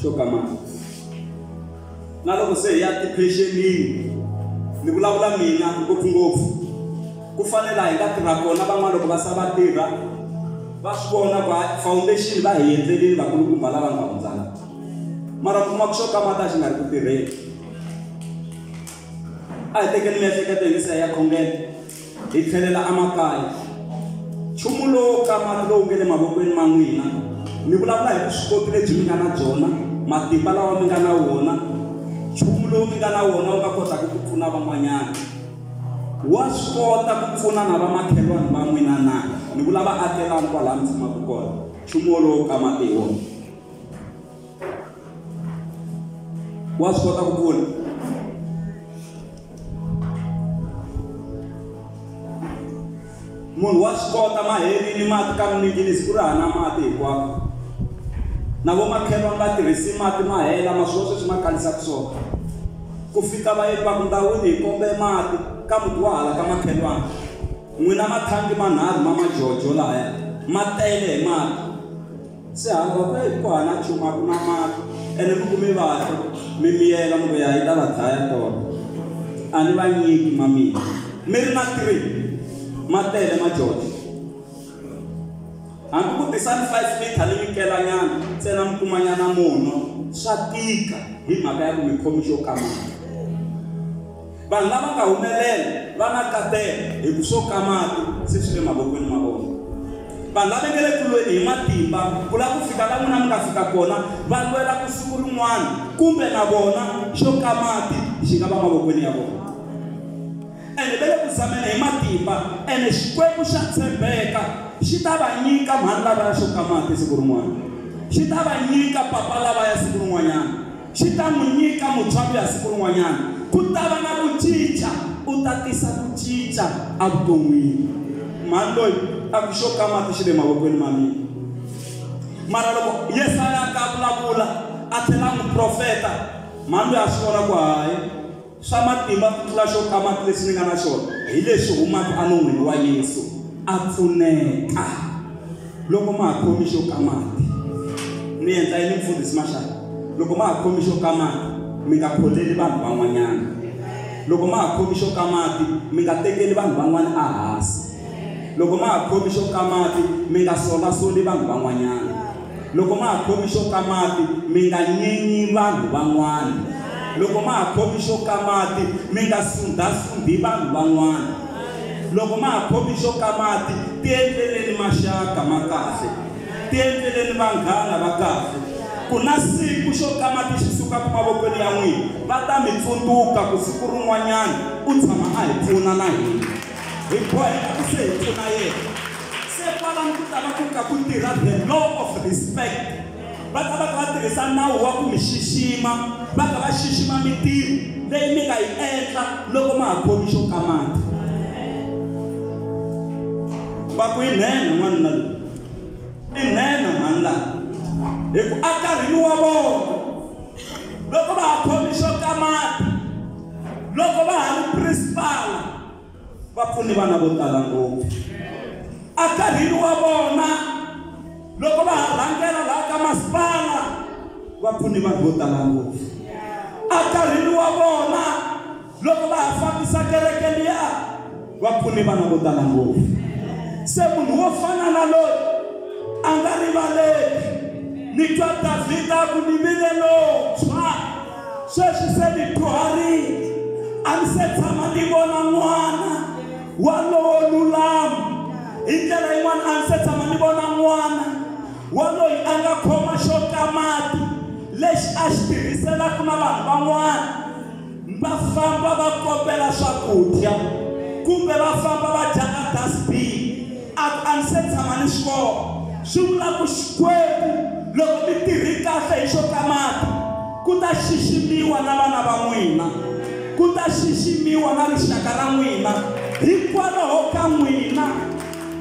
xo kamati na loko se hi ya ti-pensionini ni vulavula mina ngopfungopfu ku fanele hi nga tirha kona van'wana loko va sa va tirha va swi vona ku foundation va hi endlelini vakulukumba lava nga hundzana mara kuma ku xo kamata xi nga ri ku tirheni a hi tekeni miehleketo hi nisa ya khongela hi tlhelela emakaya nchumu lowu kamati lowu nge le mavokweni ma n'wina ni vulavula hi vuswikoti lebyi mi nga na byona matimba lawa mi nga na wona nchumu lowu mi nga na wona wu nga kotaka ku pfuna van'wanyana wa swi kota ku pfuna na vamakhelwani va n'wina na ni vulava akelani kwalaha mi tshamaka kona nchumu wolowo kamati hi wona wa swi kota ku pfuna munhu wa swi kota ma herini mati ka minyikini siku ri hana mati hinkwako na vomakhelwani va tirhisi mati ma hela maswilo sweswi ma kalisaka swona ku fika va yeni va ku ndhawini hi kombe mati ka muti wa hala ka makhelwani n'wina mathangi manharhu ma majojo lahaya ma tele hi mati se hala va ku hana nchumu a ku na mati ene mi kumi vatlo mi miyela mi ku ya yi ta va dlaya tona a ni va nyiki ma mina mi ri na 3 ma tele majojo hambi ku tisani 5 liter ni mikelanyana ntsena mi kumanyana muno swa tika hi mhaka ya ku mi khomi xo kamati vanhu lava nga humelela va na katela hi ku swo kamati se swi le mavokweni ma vona vanhu lava nge le kulweni hi matimba ku lava ku fika la n'wina mi nga fika kona va lwela ku siku rin'wana kumbe na vona xo kamati xi nga va mavokweni ya vona ene ve le ku zameni hi matimba ene xikwembu xa tshembeka xi ta va nyika mhani lavaya xo kamati siku rin'wana xi ta va nyika papa lavaya siku rin'wanyana xi ta n'wi nyika mutswari ya siku rin'wanyana ku ta va na ku cinca u ta tisa ku cinca evuton'wini mhani loyi a ku xo kamati xi le mavokweni ma mina mara loko yesaya ka vulavula a tlhela n'wi profeta mhani loyi a swi vona ku hayi swa matimba ku tlula xo kamati lexi ni nga na xona hi leswi humaka enon'wini wa Yesu a pfuneka loko ma ha khomi xo kamati ni endla yini mfundhisi Mashava loko ma ha khomi xo kamati mi nga kholeli vanhu van'wanyana loko ma ha khomi xo kamati mi nga tekeli vanhu van'wana ehansi loko ma ha khomi xo kamati mi nga solasoli vanhu van'wanyana loko ma ha khomi xo kamati mi nga nyenyi vanhu van'wana loko ma ha khomi xo kamati mi nga sundasundi vanhu van'wana loko ma ha khomi xo kamati ti endleleni maxaka ma kahle, ti endleleni vanghana va kahle. Ku na siku xo ka mati xi suka mavokweni ya n'wina, va ta mi tsundzuka ku siku rin'wanyana u tshama a hi pfuna na hina. Hi boheka ku se hi pfuna yena. Se kwalano ku ta va ku ka ku tirha the law of respect. Va ta va ka va tirhisa nawu wa ku mi xixima, va ka va xixima mitirho leyi mi nga yi endla loko ma ha khomi xo ka mati. Va ku i nhenha n'wanuna loyi, i nhenha mhani laha. Hi ku akarhini wa vona loko va ha khomi xo ka mati, loko va ha ri principal va pfuni vana vo tala ngopfu. Akarhini wa vona loko va ha rhangela laha ka masipala va pfuni vanhu vo tala ngopfu. Akarhini wa vona loko va ha fambisa kereke liya va pfuni vana vo tala ngopfu. Se munhu wo fana na loyi a nga rivaleki. Ni twa Davhida ku ni vile lontshwa, sweswi se ni dyuharile, a ni se tshama ni vona n'wana wa lowo lulama. Hi ndlela yin'wana a ni se tshama ni vona n'wana wa loyi a nga khoma xo ka mati lexi a xi tirhiselaka na vanhu van'wana. Va famba va kopela swakudya kumbe va famba va dya na dustbin. A ni se tshama ni swi vona. Swi vula ku Xikwembu loko mi tirhi kahle hi xo ka mati, ku ta xiximiwa na vana va n'wina, ku ta xiximiwa na rixaka ra n'wina. Hikwalaho ka n'wina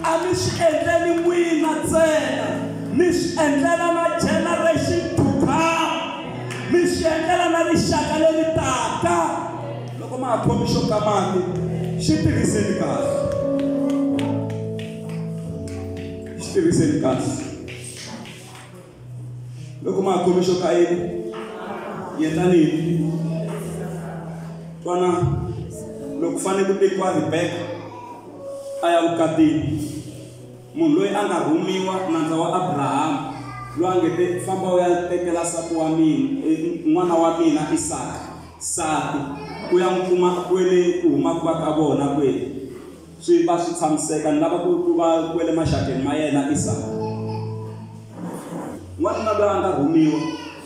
a mi swi endleli n'wina ntsena, mi swi endlela na generation to come, mi swi endlela na rixaka leri taka. Loko ma ha khomi xo ka mati xi tirhiseni kahle, xi tirhiseni kahle. Loko ma ha khomi xo ka yini endlani yini? Twana loko fane ku tekiwa Rebecca a ya vukatini, munhu loyi a nga rhumiwa nandza wa Abraham, loyi a nge te famba u ya tekela nsati wa mina, n'wana wa mina Isaka nsati, ku ya n'wi kuma kwele ku huma ku va ka vona kwele. Swi va swi tshamiseka, ni lava ku va kwele maxakeni ma yena Isaka. N'wanuna loyi a nga rhumiwa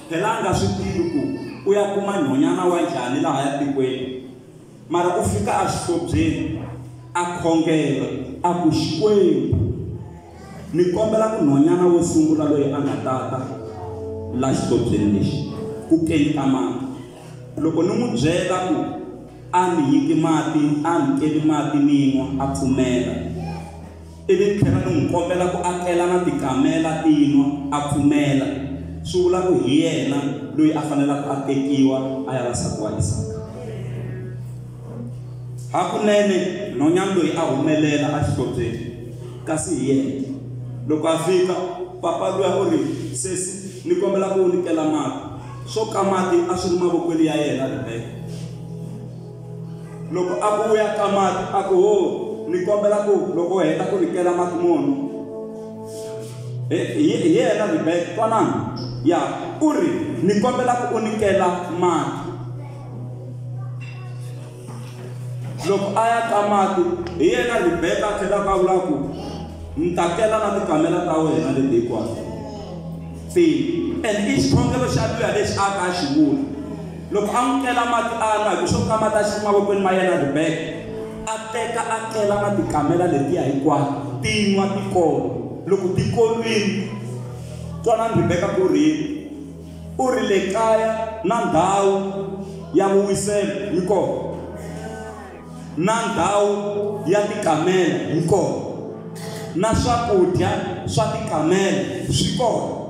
phela a nga swi tivi ku u ya kuma nhonyana wa njhani laha ya tikweni, mara u fika a xihlobyeni a khongela a ku Xikwembu ni kombela ku nhonyana wo sungula loyi a nga tata la xihlobyeni lexi ku kenta mati. Loko ni n'wi byela ku a ni nyiki mati, a ni keli mati ni nwa, a pfumela. Ivi ni tlhela ni n'wi kombela ku akela na tikamela ti nwa, a pfumela. Swi vula ku hi yena loyi a fanelaka a tekiwa a ya nsati wa Isaka. Hakunene nhonyana loyi a humelela a xihlobyeni, kasi hi yena loko a fika papa luya u ri sesi ni kombela ku nyikela mati. Swo ka mati a swi ri mavokweni ya yena Rebecca. Loko a ku ya ka mati a ku ho ni kombela ku loko u heta ku nyikela mati muni, hi yena Rebecca. Twanana ya u ri ni kombela ku u nyikela mati. Loko a ya ka mati hi yena Rebecca a tlhela ka vula ku ni ta kela na tikamela ta wena leti hinkwato. And i xikhongelo xa luya lexi a ka xi vula. Loko a n'wi kela mati a nwa, hi ku xo ka mati a xi mavokweni ma yena Rebecca, a teka a kela na tikamela letiya hinkwato ti nwa ti kona. Loko ti kolwini twanani Rebecca ku ri u ri le kaya na ndhawu ya vuwiselo yi kona, na ndhawu ya tikamela yi kona, na swakudya swa tikamela swi kona.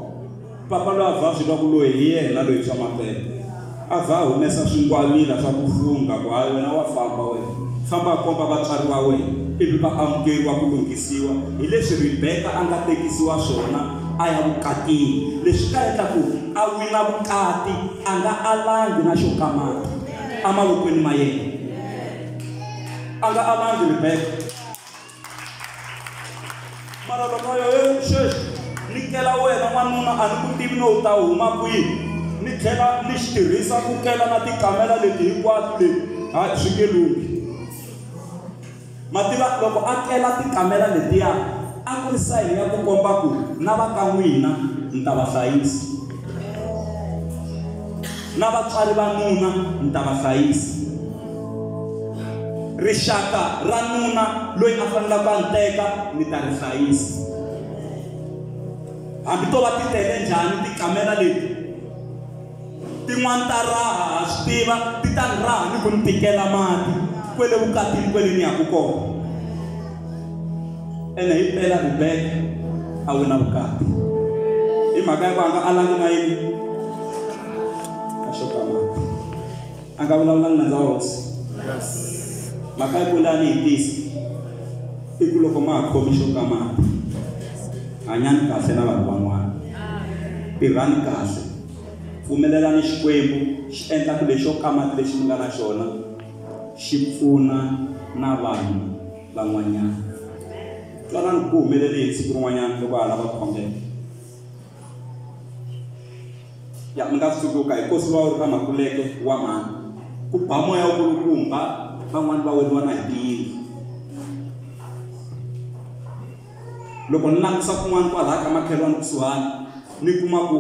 Papa loyi a vha swi twa ku loyi hi yena loyi swa mampela, a vha humesa swingwavila swa ku hlunga ku hayi wena wa famba wena, famba a komba vatswari va wena, ivi va amukeriwa ku lunghisiwa. Hi leswi Rebecca a nga tekisiwa swona a ya vukatini, leswi ka endla ku a wina vukati a nga alangi na xo ka mati amavokweni ma yena, a nga alangi Rebecca. Mara loko yo sweswi ni kela wena n'wanuna a ni ku tivi no u ta huma kwihi, ni tlhela ni xi tirhisa ku kela na tikamela leti hinkwato leti, hayi swi nge lunghi. Ma tiva loko a kela tikamela letiya a ku ri sayini ya ku komba ku na va ka n'wina ni ta va hlayisa, na vatswari va nuna ni ta va hlayisa, rixaka ra nuna loyi a fanelaka a ni teka ni ta ri hlayisa. Hambi to va ti tele njhani tikamera leti, tin'wana ta raha ha swi tiva, ti ta ni raha ni ku ni tikela mati kwele vukatini kwele ni yaku kona. Ene hi mpela Rebeka a wi na vukati, hi mhaka ya ku a nga alangi na yini a xoka mati, a nga vulavulangi na Ndzawulo. Mhaka ya ku lani hi tisa i ku loko ma ha khomi xoka mati, hanyani kahle na vanhu van'wana, tirhani kahle, pfumelelani Xikwembu xi endla ku lexo ka mati lexi mi nga na xona xi pfuna na vanhu van'wanyana. Twanani ku humelele hi siku rin'wanyana loko ha lava ku khongela. Ya mi nga swi tsundzuka hi nkosi luwa wu ri ka Makuleke wa mhani, ku ba moya wu kulukumba, van'wani va weriwa na hi tiyindlu. Loko ni langutisa kun'wana kwalaha ka makhelwani kusuhani, ni kuma ku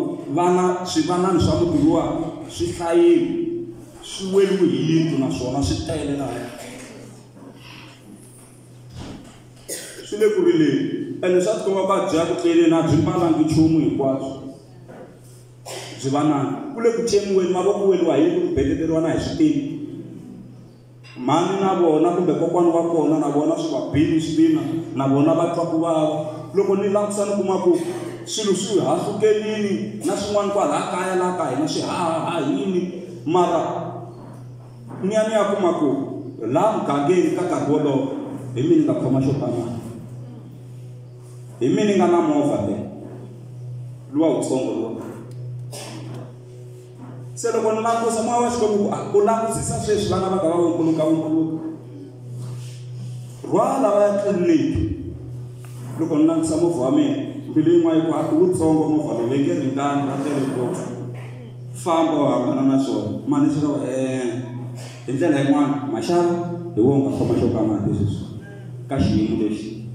swivanani swa muti luwa swi hlayile, swi weriwe hi yindlu naswona swi tele lahaya. Swi le ku rileni, ene swa tikomba ka byi ya ku tleleni a byi mbalangi nchumu hinkwaswo. Byi vanani ku le ku cemiweni, mavoko weriwa hi yindlu, ku beteteriwa na hi switini. Mhani na vona kumbe kokwani wa kona na vona swi va bini swina, na vona va twa ku vava. Loko ni langutisa ni kuma ku swilo swi hahlukelini na swin'wana kwalaha kaya laha ka hina swi hahahini, mara ni ya kuma ku laha mugangeni ka nkarhi wolowo hi mina nga khoma xo kamati, hi mina nga na movha le luwa wutsongo luwa. Se loko ni langusa moya wa Xikwembu ku langusisa sweswi vana va ka va vunkuluka rhwala va ya tliliniki. Loko ni langusa movha wa mina, mbilu yin'wana yi ku a ku wutsongo movha lowu, ve nge ringani va tele ngopfu, famba u hambana na swona. Mani swi lava hi ndlela yin'wana mashava hi wona nga khoma xo kamati sweswi ka xiyimo lexi.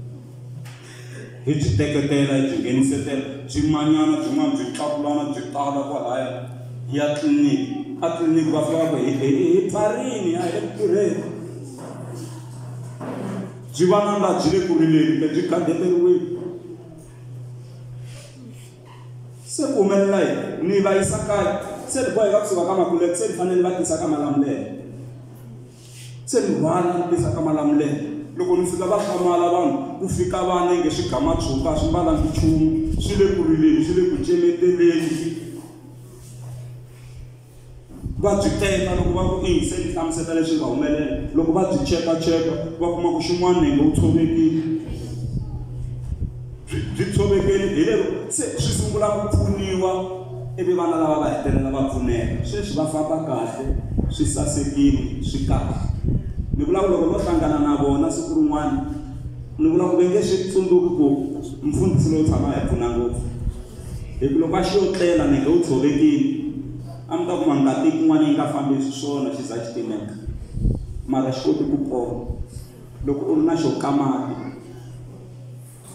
Hi byi teketela, hi byi ngenisetela, byi manyana byin'wana byi tlakulana byi tala kwalaya. Hi ya tliliniki, a tliliniki va fika hi pfarini a hi le ku tirheni. Byi vananga byi le ku rileni, byi gadeteriwile. Se ku humelela yini? Ni va yisa kaya, se ni boheka kusuka ka Makuleke, se ni fanele va tisa ka Malamulele. Se ni rhwala ni tisa ka Malamulele. Loko ni fika va hlamala vanhu, ku fika vana nge swi gama tshuka, swi mbalangi nchumu, swi le ku rileni, swi le ku cemeteleni. Va byi teka loko va ku se ni hlamuseta leswi nga humelela. Loko va byi chekacheka va kuma ku xin'wana nenge wu tshovekile, byi tshovekile hi lero se swi sungula ku pfuniwa, ivi vana lava va hetelela va pfuneka. Sweswi va famba kahle, swi sasekile, swi kahle. Ni vula ku loko no hlangana na vona siku rin'wana, ni vula ku ve nge swi tsundzuki ku mfundhisi lowu tshama hi pfuna ngopfu. Hi ku loko a xi yo tlela nenge wu tshovekile, a mi ta kuma ngati kun'wana yi nga fambi swona xi za xi timeka, mara xi koti ku pona. Loko u ri na xo kamati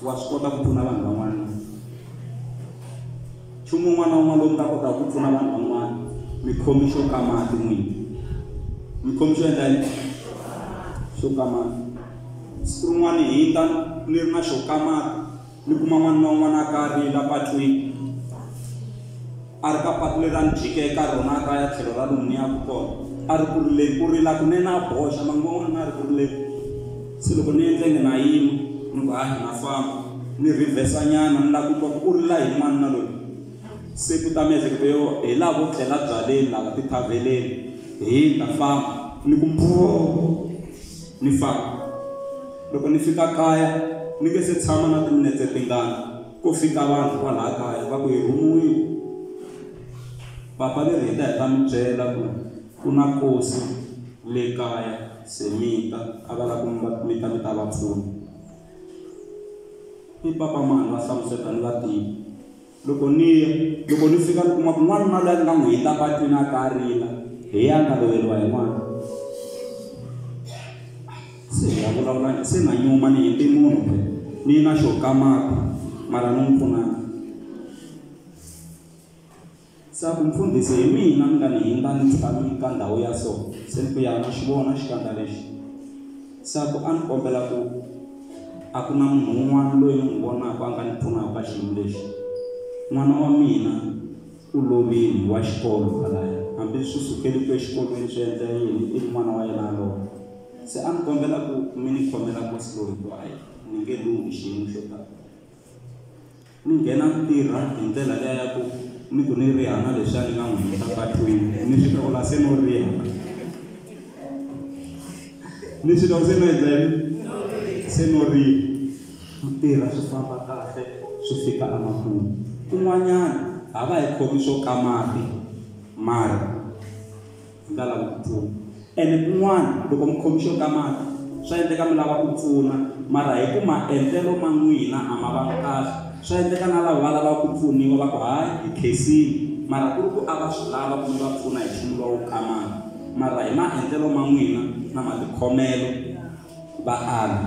wa swi kota ku pfuna vanhu van'wana. Nchumu wun'wana na wun'wana lowu mi ta kota ku pfuna vanhu van'wana, mi khomi xo kamati n'wina, mi khomi xo endla yini xo kamati. Siku rin'wana hi ta ni ri na xo kamati, ni kuma n'wana na un'wana a karhile a patwini, a ri ka patu leri a ni jike eka rona a kaya tlhelo ra lomu ni yaku kona, a ri ku rileni, ku rila kunene a boxa man'wana a ri ku rileni. Se loko ni endlenge na yima ni ku hayi na famba, ni rivhesa nyana ni lava ku twa ku u rila hi mani na loyi. Se ku ta miehleketo yo hi lava vo tlela byaleni lava tithaveleni, hi ta famba ni ku mpho ni famba. Loko ni fika kaya ni nge se tshama na timinetse tingana ko fika vanhu kwalaha kaya va ku hi rhumiwile. Papa leri hi ta mi byela ku ku na kosi le kaya, se mita a va lava ku mi ta va pfuna. I papa mani va hlamuseta ni va tivi. Loko ni fika ni kuma ku n'wana na loyi a nga n'wi hita patwini a karhila, hi ya nga loveriwa hi n'wana. Se hi ya vulavula, se na nyuma ni hete munhu ni na shoka mati mara numpfunaka. Sa kumfundhisi hi mina ni nga ni hindza ni tshami ka ndhawu ya so se ni ku ya na xi vona xikandza lexi. Sa ku a ni kombela ku a ku na munhu un'wana loyi ni n'wi vonaka a nga ni pfunaka ka xiyimo lexi. N'wana wa mina u lovile wa xikolo kwalaya, hambi swi sukeli ku exikolweni swi endla yini i n'wana wa yena alova. Se a ni kombela ku mi ni khomela kosi loyi ku hayi ni nge lunghi xiyimo xo tala. Ni nghena ni tirha hi ndlela leya ya ku ni ku ni rihana leswi a ni nga n'wi heta patwini ni swi tola se no riha ni swi tola se no endla yini se no riha. Ni tirha swi famba kahle swi fika emakumu. Kun'wanyana a va hi khomi swo ka mati mara nga lava ku pfuna, ene kun'wana loko mi khomi xo ka mati swa endleka mi lava ku pfuna mara hi ku maendlelo ma n'wina a ma va kahle. Swa endleka na lava va lava ku pfuniwa va ku hayi hi khesini mara ku ri ku a va swi lava ku mi va pfuna hi nchumu lowu ka mati, mara hi maendlelo ma n'wina na matikhomelo va ala.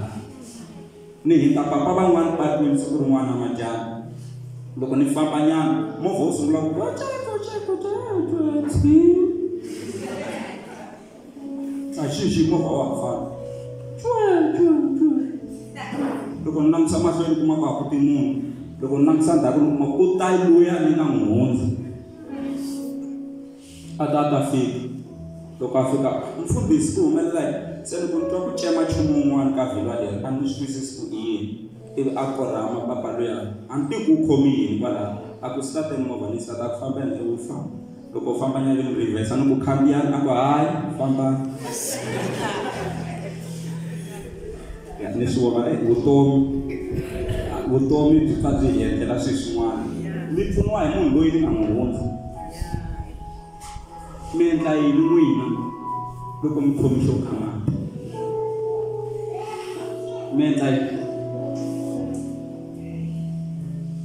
Ni hita papa van'wana patwini siku rin'wana madyambu loko ni famba nyana movha wu sungula ku a xixi movha wa ha famba loko ni langusa mahlweni kuma ku hakuti munhu, loko ni langusa ndzhaku ni kuma ku ta luya ni nga n'wi hundza a ta fika. Loko a fika mfundhisi ku humelela yini se loko ni twa ku cema nchumu wun'wana ka vhilwa leri a ni swi twisisi ku i yini ivi a korhama papa luya a ni tivi ku u khomi yini kwalaho a ku sitateni movha ni sata ku famba ende u famba. Loko u famba nyale ni rivesa ni ku khandziyani a ku hayi famba ni swi vona vutomi byi pfa byi endlela swilo swin'wana. Ni pfuniwa hi munhu loyi ni nga n'wi hundza. Mi endla yini n'wina loko mi khomi xo ka mati? Mi endla yini?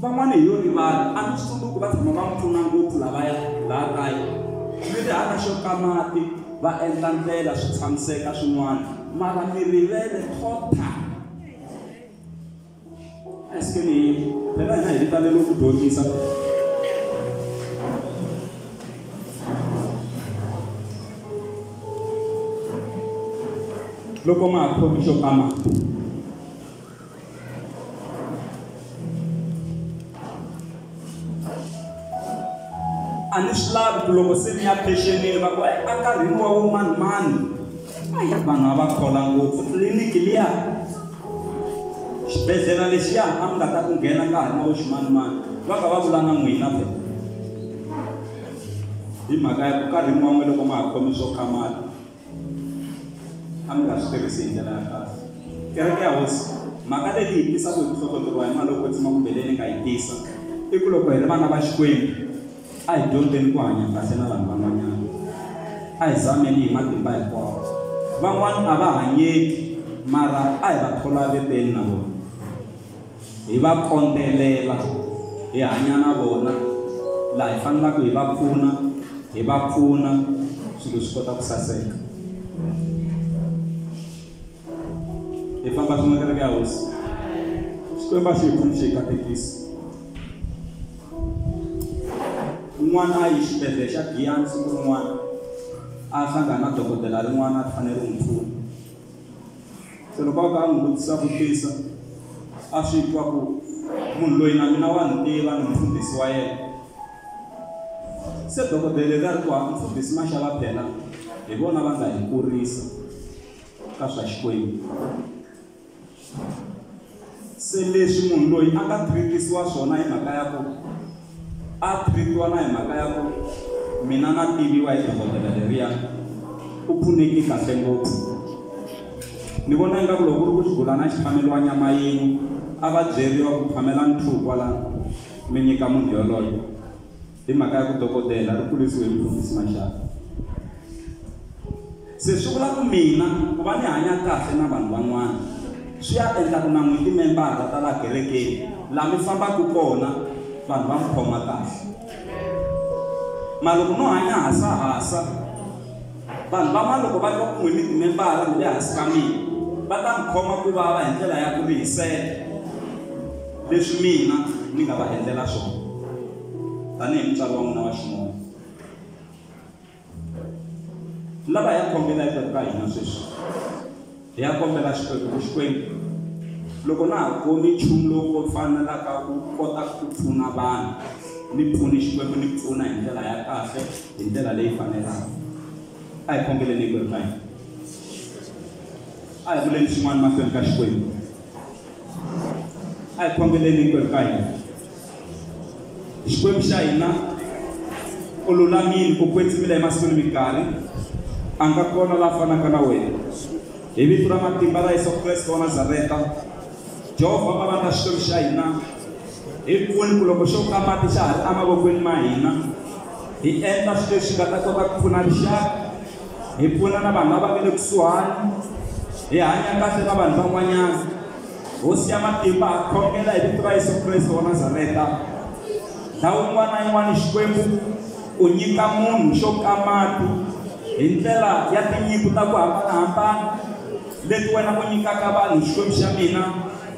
Van'wana hi yo rivala a ni swi tsundzuki va tshama va n'wi pfuna ngopfu lavaya laha kaya. Mi ri hava xo ka mati va endla ndlela swi tshamiseka swin'wana mara mi rivele total. Eske ni phela hina hi vitanele ku dyondzisa loko ma ha khomi xo ka mati. A ni swi lavi ku loko se ni ya pensionini va ku enkarhini wa vo manimani aya vanhu a va khola ngopfu tliliniki liya xibedhlele lexiya a mi nga ta ku nghena nkarhi na wo ximanimani va ka va vula na n'wina phela hi mhaka ya ku nkarhini wan'we loko ma ha khomi swo ka mati a mi nga swi tirhisi hi ndlela ya kahle. Kereke ya hosi mhaka leyi hi tisaka hi ku hlohloteriwa hi maloko tsima kumbe leyi ni nga yi tisa i ku loko hi ri vana va Xikwembu a hi dyondzeni ku hanya kahle na vanhu van'wanyana, a hi zameni hi matimba hinkwawo. Van'wana a va hanyeki mara a hi va tholaveteni na vona hi va kondelela hi hanya na vona laha hi fanelaka hi va pfuna swilo swi kota ku saseka. Hi famba swin'we kereke ya hosi Xikwembu a xi hi pfuni xi hi katekisa. Un'wana a yi xibedhlele xa Giyani siku rin'wana a hlangana na dokodela rin'wana a fanele n'wi pfuna. Se loko a ka a n'wi vutisa a swi twa ku munhu loyi na mina wa ni tiva ni mfundhisi wa yena. Se dokodela leri a ri ku mfundhisi mashava phela hi vona va nga hi kurisa ka swa Xikwembu. Se leswi munhu loyi a nga treatisiwa swona hi mhaka ya ku a treatiwa na hi mhaka ya ku mina na tiviwa hi dokodela leriya u pfuneki kahle ngopfu. Ni vona ingaku loko ku ri ku xigulana xi phameliwa nyama yin'we a va byeriwa ku phamela ntluku kwala mi nyika munhu yoloyo hi mhaka ya ku dokodela ri kurisiwe hi mfundhisi Mashava. Se swi vula ku mina ku va ni hanya kahle na vanhu van'wana swi ya endla ku na n'wi timembara ta laha kerekeni laha mi fambaka kona vanhu va mi khoma kahle. Mara loko no hanya hasahasa vanhu van'wana loko va twa ku n'wi mi timembara mi le hansi ka mina va ta mi khoma ku vava hi ndlela ya ku rihisela leswi mina ni nga va endlela swona tanihi mutswari wa n'wina wa ximoya. Lava hi ya kombela eka ka hina sweswi hi ya kombela Xikwembu loko na ha kumi nchumu lowu fanelaka ku kota ku pfuna vanhu, ni pfuni Xikwembu ni pfuna hi ndlela ya kahle, hi ndlela leyi fanelaka. A hi kombeleni Xikwembu ka hina, a hi vuleni swin'wana mahlweni ka Xikwembu, a hi kombeleni Xikwembu ka hina. Xikwembu xa hina u lulamile, ku kwetsimile emasikwini mikarhi, a nga kona la fanaka na wena. Hi vito ra matimba ra Yesu Kreste wa Nazareta, Jehovha va va na Xikwembu xa hina, hi pfuni ku loko xo ka mati xa ha ri emavokweni ma hina, hi endla swilo leswi nga ta kota ku pfuna rixaka, hi pfuna na vanhu lava nga le kusuhani, hi hanya kahle na vanhu van'wanyana. Hosi ya matimba ha khongela hi vito ra Yesu Kreste wa Nazareta, ndhawu yin'wana na yin'wana Xikwembu u nyika munhu xo ka mati hi ndlela ya tinyiko ta ku hambanahambana leti wena u nyikaka vanhu Xikwembu xa mina,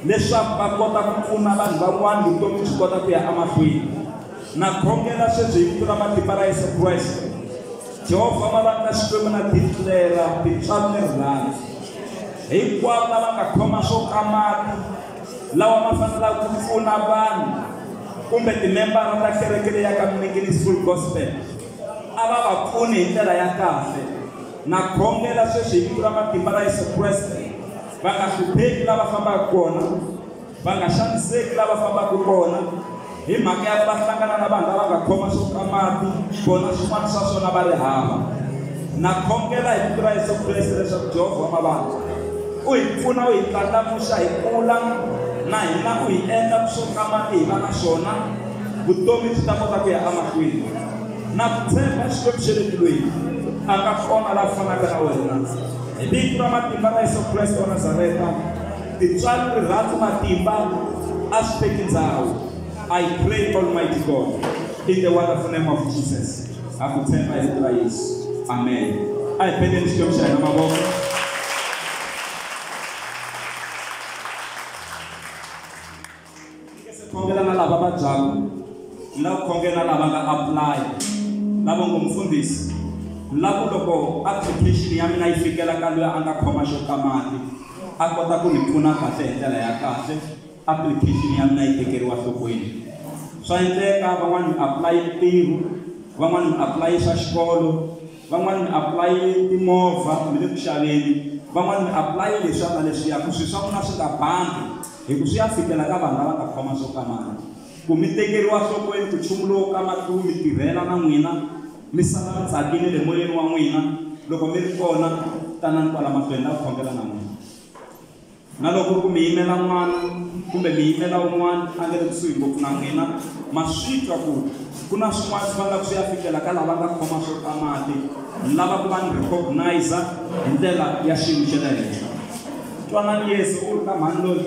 leswaku va kota ku pfuna vanhu van'wana vutomi byi kota ku ya emahlweni. Na khongela sweswi hi vito ra matimba ra Yesu Kreste, Jehovha ma va ka Xikwembu na declare tintswalo ni rirhandzu hinkwavo lava nga khoma swo ka mati, lawa ma fanelaka ku pfuna vanhu kumbe timembara ta kereke leyi ya ka Minginisi Full Gospel, a va va pfuni hi ndlela ya kahle. Na khongela sweswi hi vito ra matimba ra Yesu Kreste, va nga hlupheki lava fambaka kona, va nga xaniseki lava fambaka kona hi mhaka ya va hlangana na vanhu lava nga khoma swo ka mati, kona swin'wana swa swona va ri hava. Na khongela hi vito ra Yesu Kreste leswaku Jehovha mavabyi u hi pfuna, u hi tlandlamuxa hi kula na hina, u hi endla swo ka mati hi va na swona, vutomi byi ta kota ku ya emahlweni. Na ku tshemba Xikwembu xa le tilweni a nga kona la fanaka na wena. Hi vito ra matimba ra Yesu Kreste wa Nazareta, tintswalo rirhandzu matimba a swi teki ndhawu. I pray Almighty God in the wonderful name of Jesus. A ku tshemba hi vito ra Yesu. Amen. A hi pendeni Xikwembu xa hina mavoko. Khongela na lava va jaku, na khongela lava nga apply, lava ngo mfundhisi, lava loko application ya mina yi fikela ka loyi a nga khoma xo ka mati, a kota ku ni pfuna kahle hi ndlela ya kahle, application ya mina yi tekeriwa nhlokweni. Swa endleka van'wani mi apply ntirho, van'wani mi apply swa xikolo, van'wani mi apply timovha mi le ku xaveni, van'wani mi apply leswi na leswiya ku swilo swa n'wina swi nga bangi hi ku swi ya fikela ka vanhu lava nga khoma swo ka mati. Ku mi tekeriwa nhlokweni ku nchumu lowu ka mati wu mi tirhela na n'wina, mi sala mi tsakile le moyeni wa n'wina. Loko mi ri kona tanani kwala mahlweni na ku khongela na n'wina. Na loko ku mi yimela n'wana kumbe mi yimela un'wana a nga le kusuhi ngopfu na n'wina, ma swi twa ku ku na swin'wana swi fanelaka swi ya fikela ka lava nga khoma swo ka mati, lava ku va ni recognize hi ndlela ya xiyimo xa le henhla. Twanani Yesu u ri ka mhani loyi,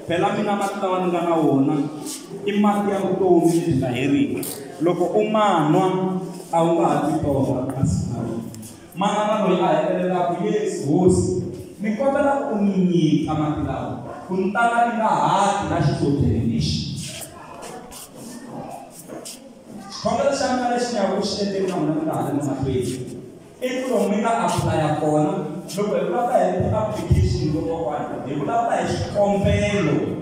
phela mina mati lawa ni nga na wona i mati ya vutomi lebyi nga heriki. Loko u ma nwa a wu nga ha titonga kasi na wena. Manana loyi a hetelelaka, Yesu Hosi ni kombela ku ni nyika mati lawa ku ni tala ni nga hati na xithotheni lexi. Khongela xa mina lexi ni ya ku xi endleni na n'wina mi nga ha ri mahlweni i ku loko mi nga apply kona, loko hi vulavula hi application lokowani hi vulavula hi xikombelo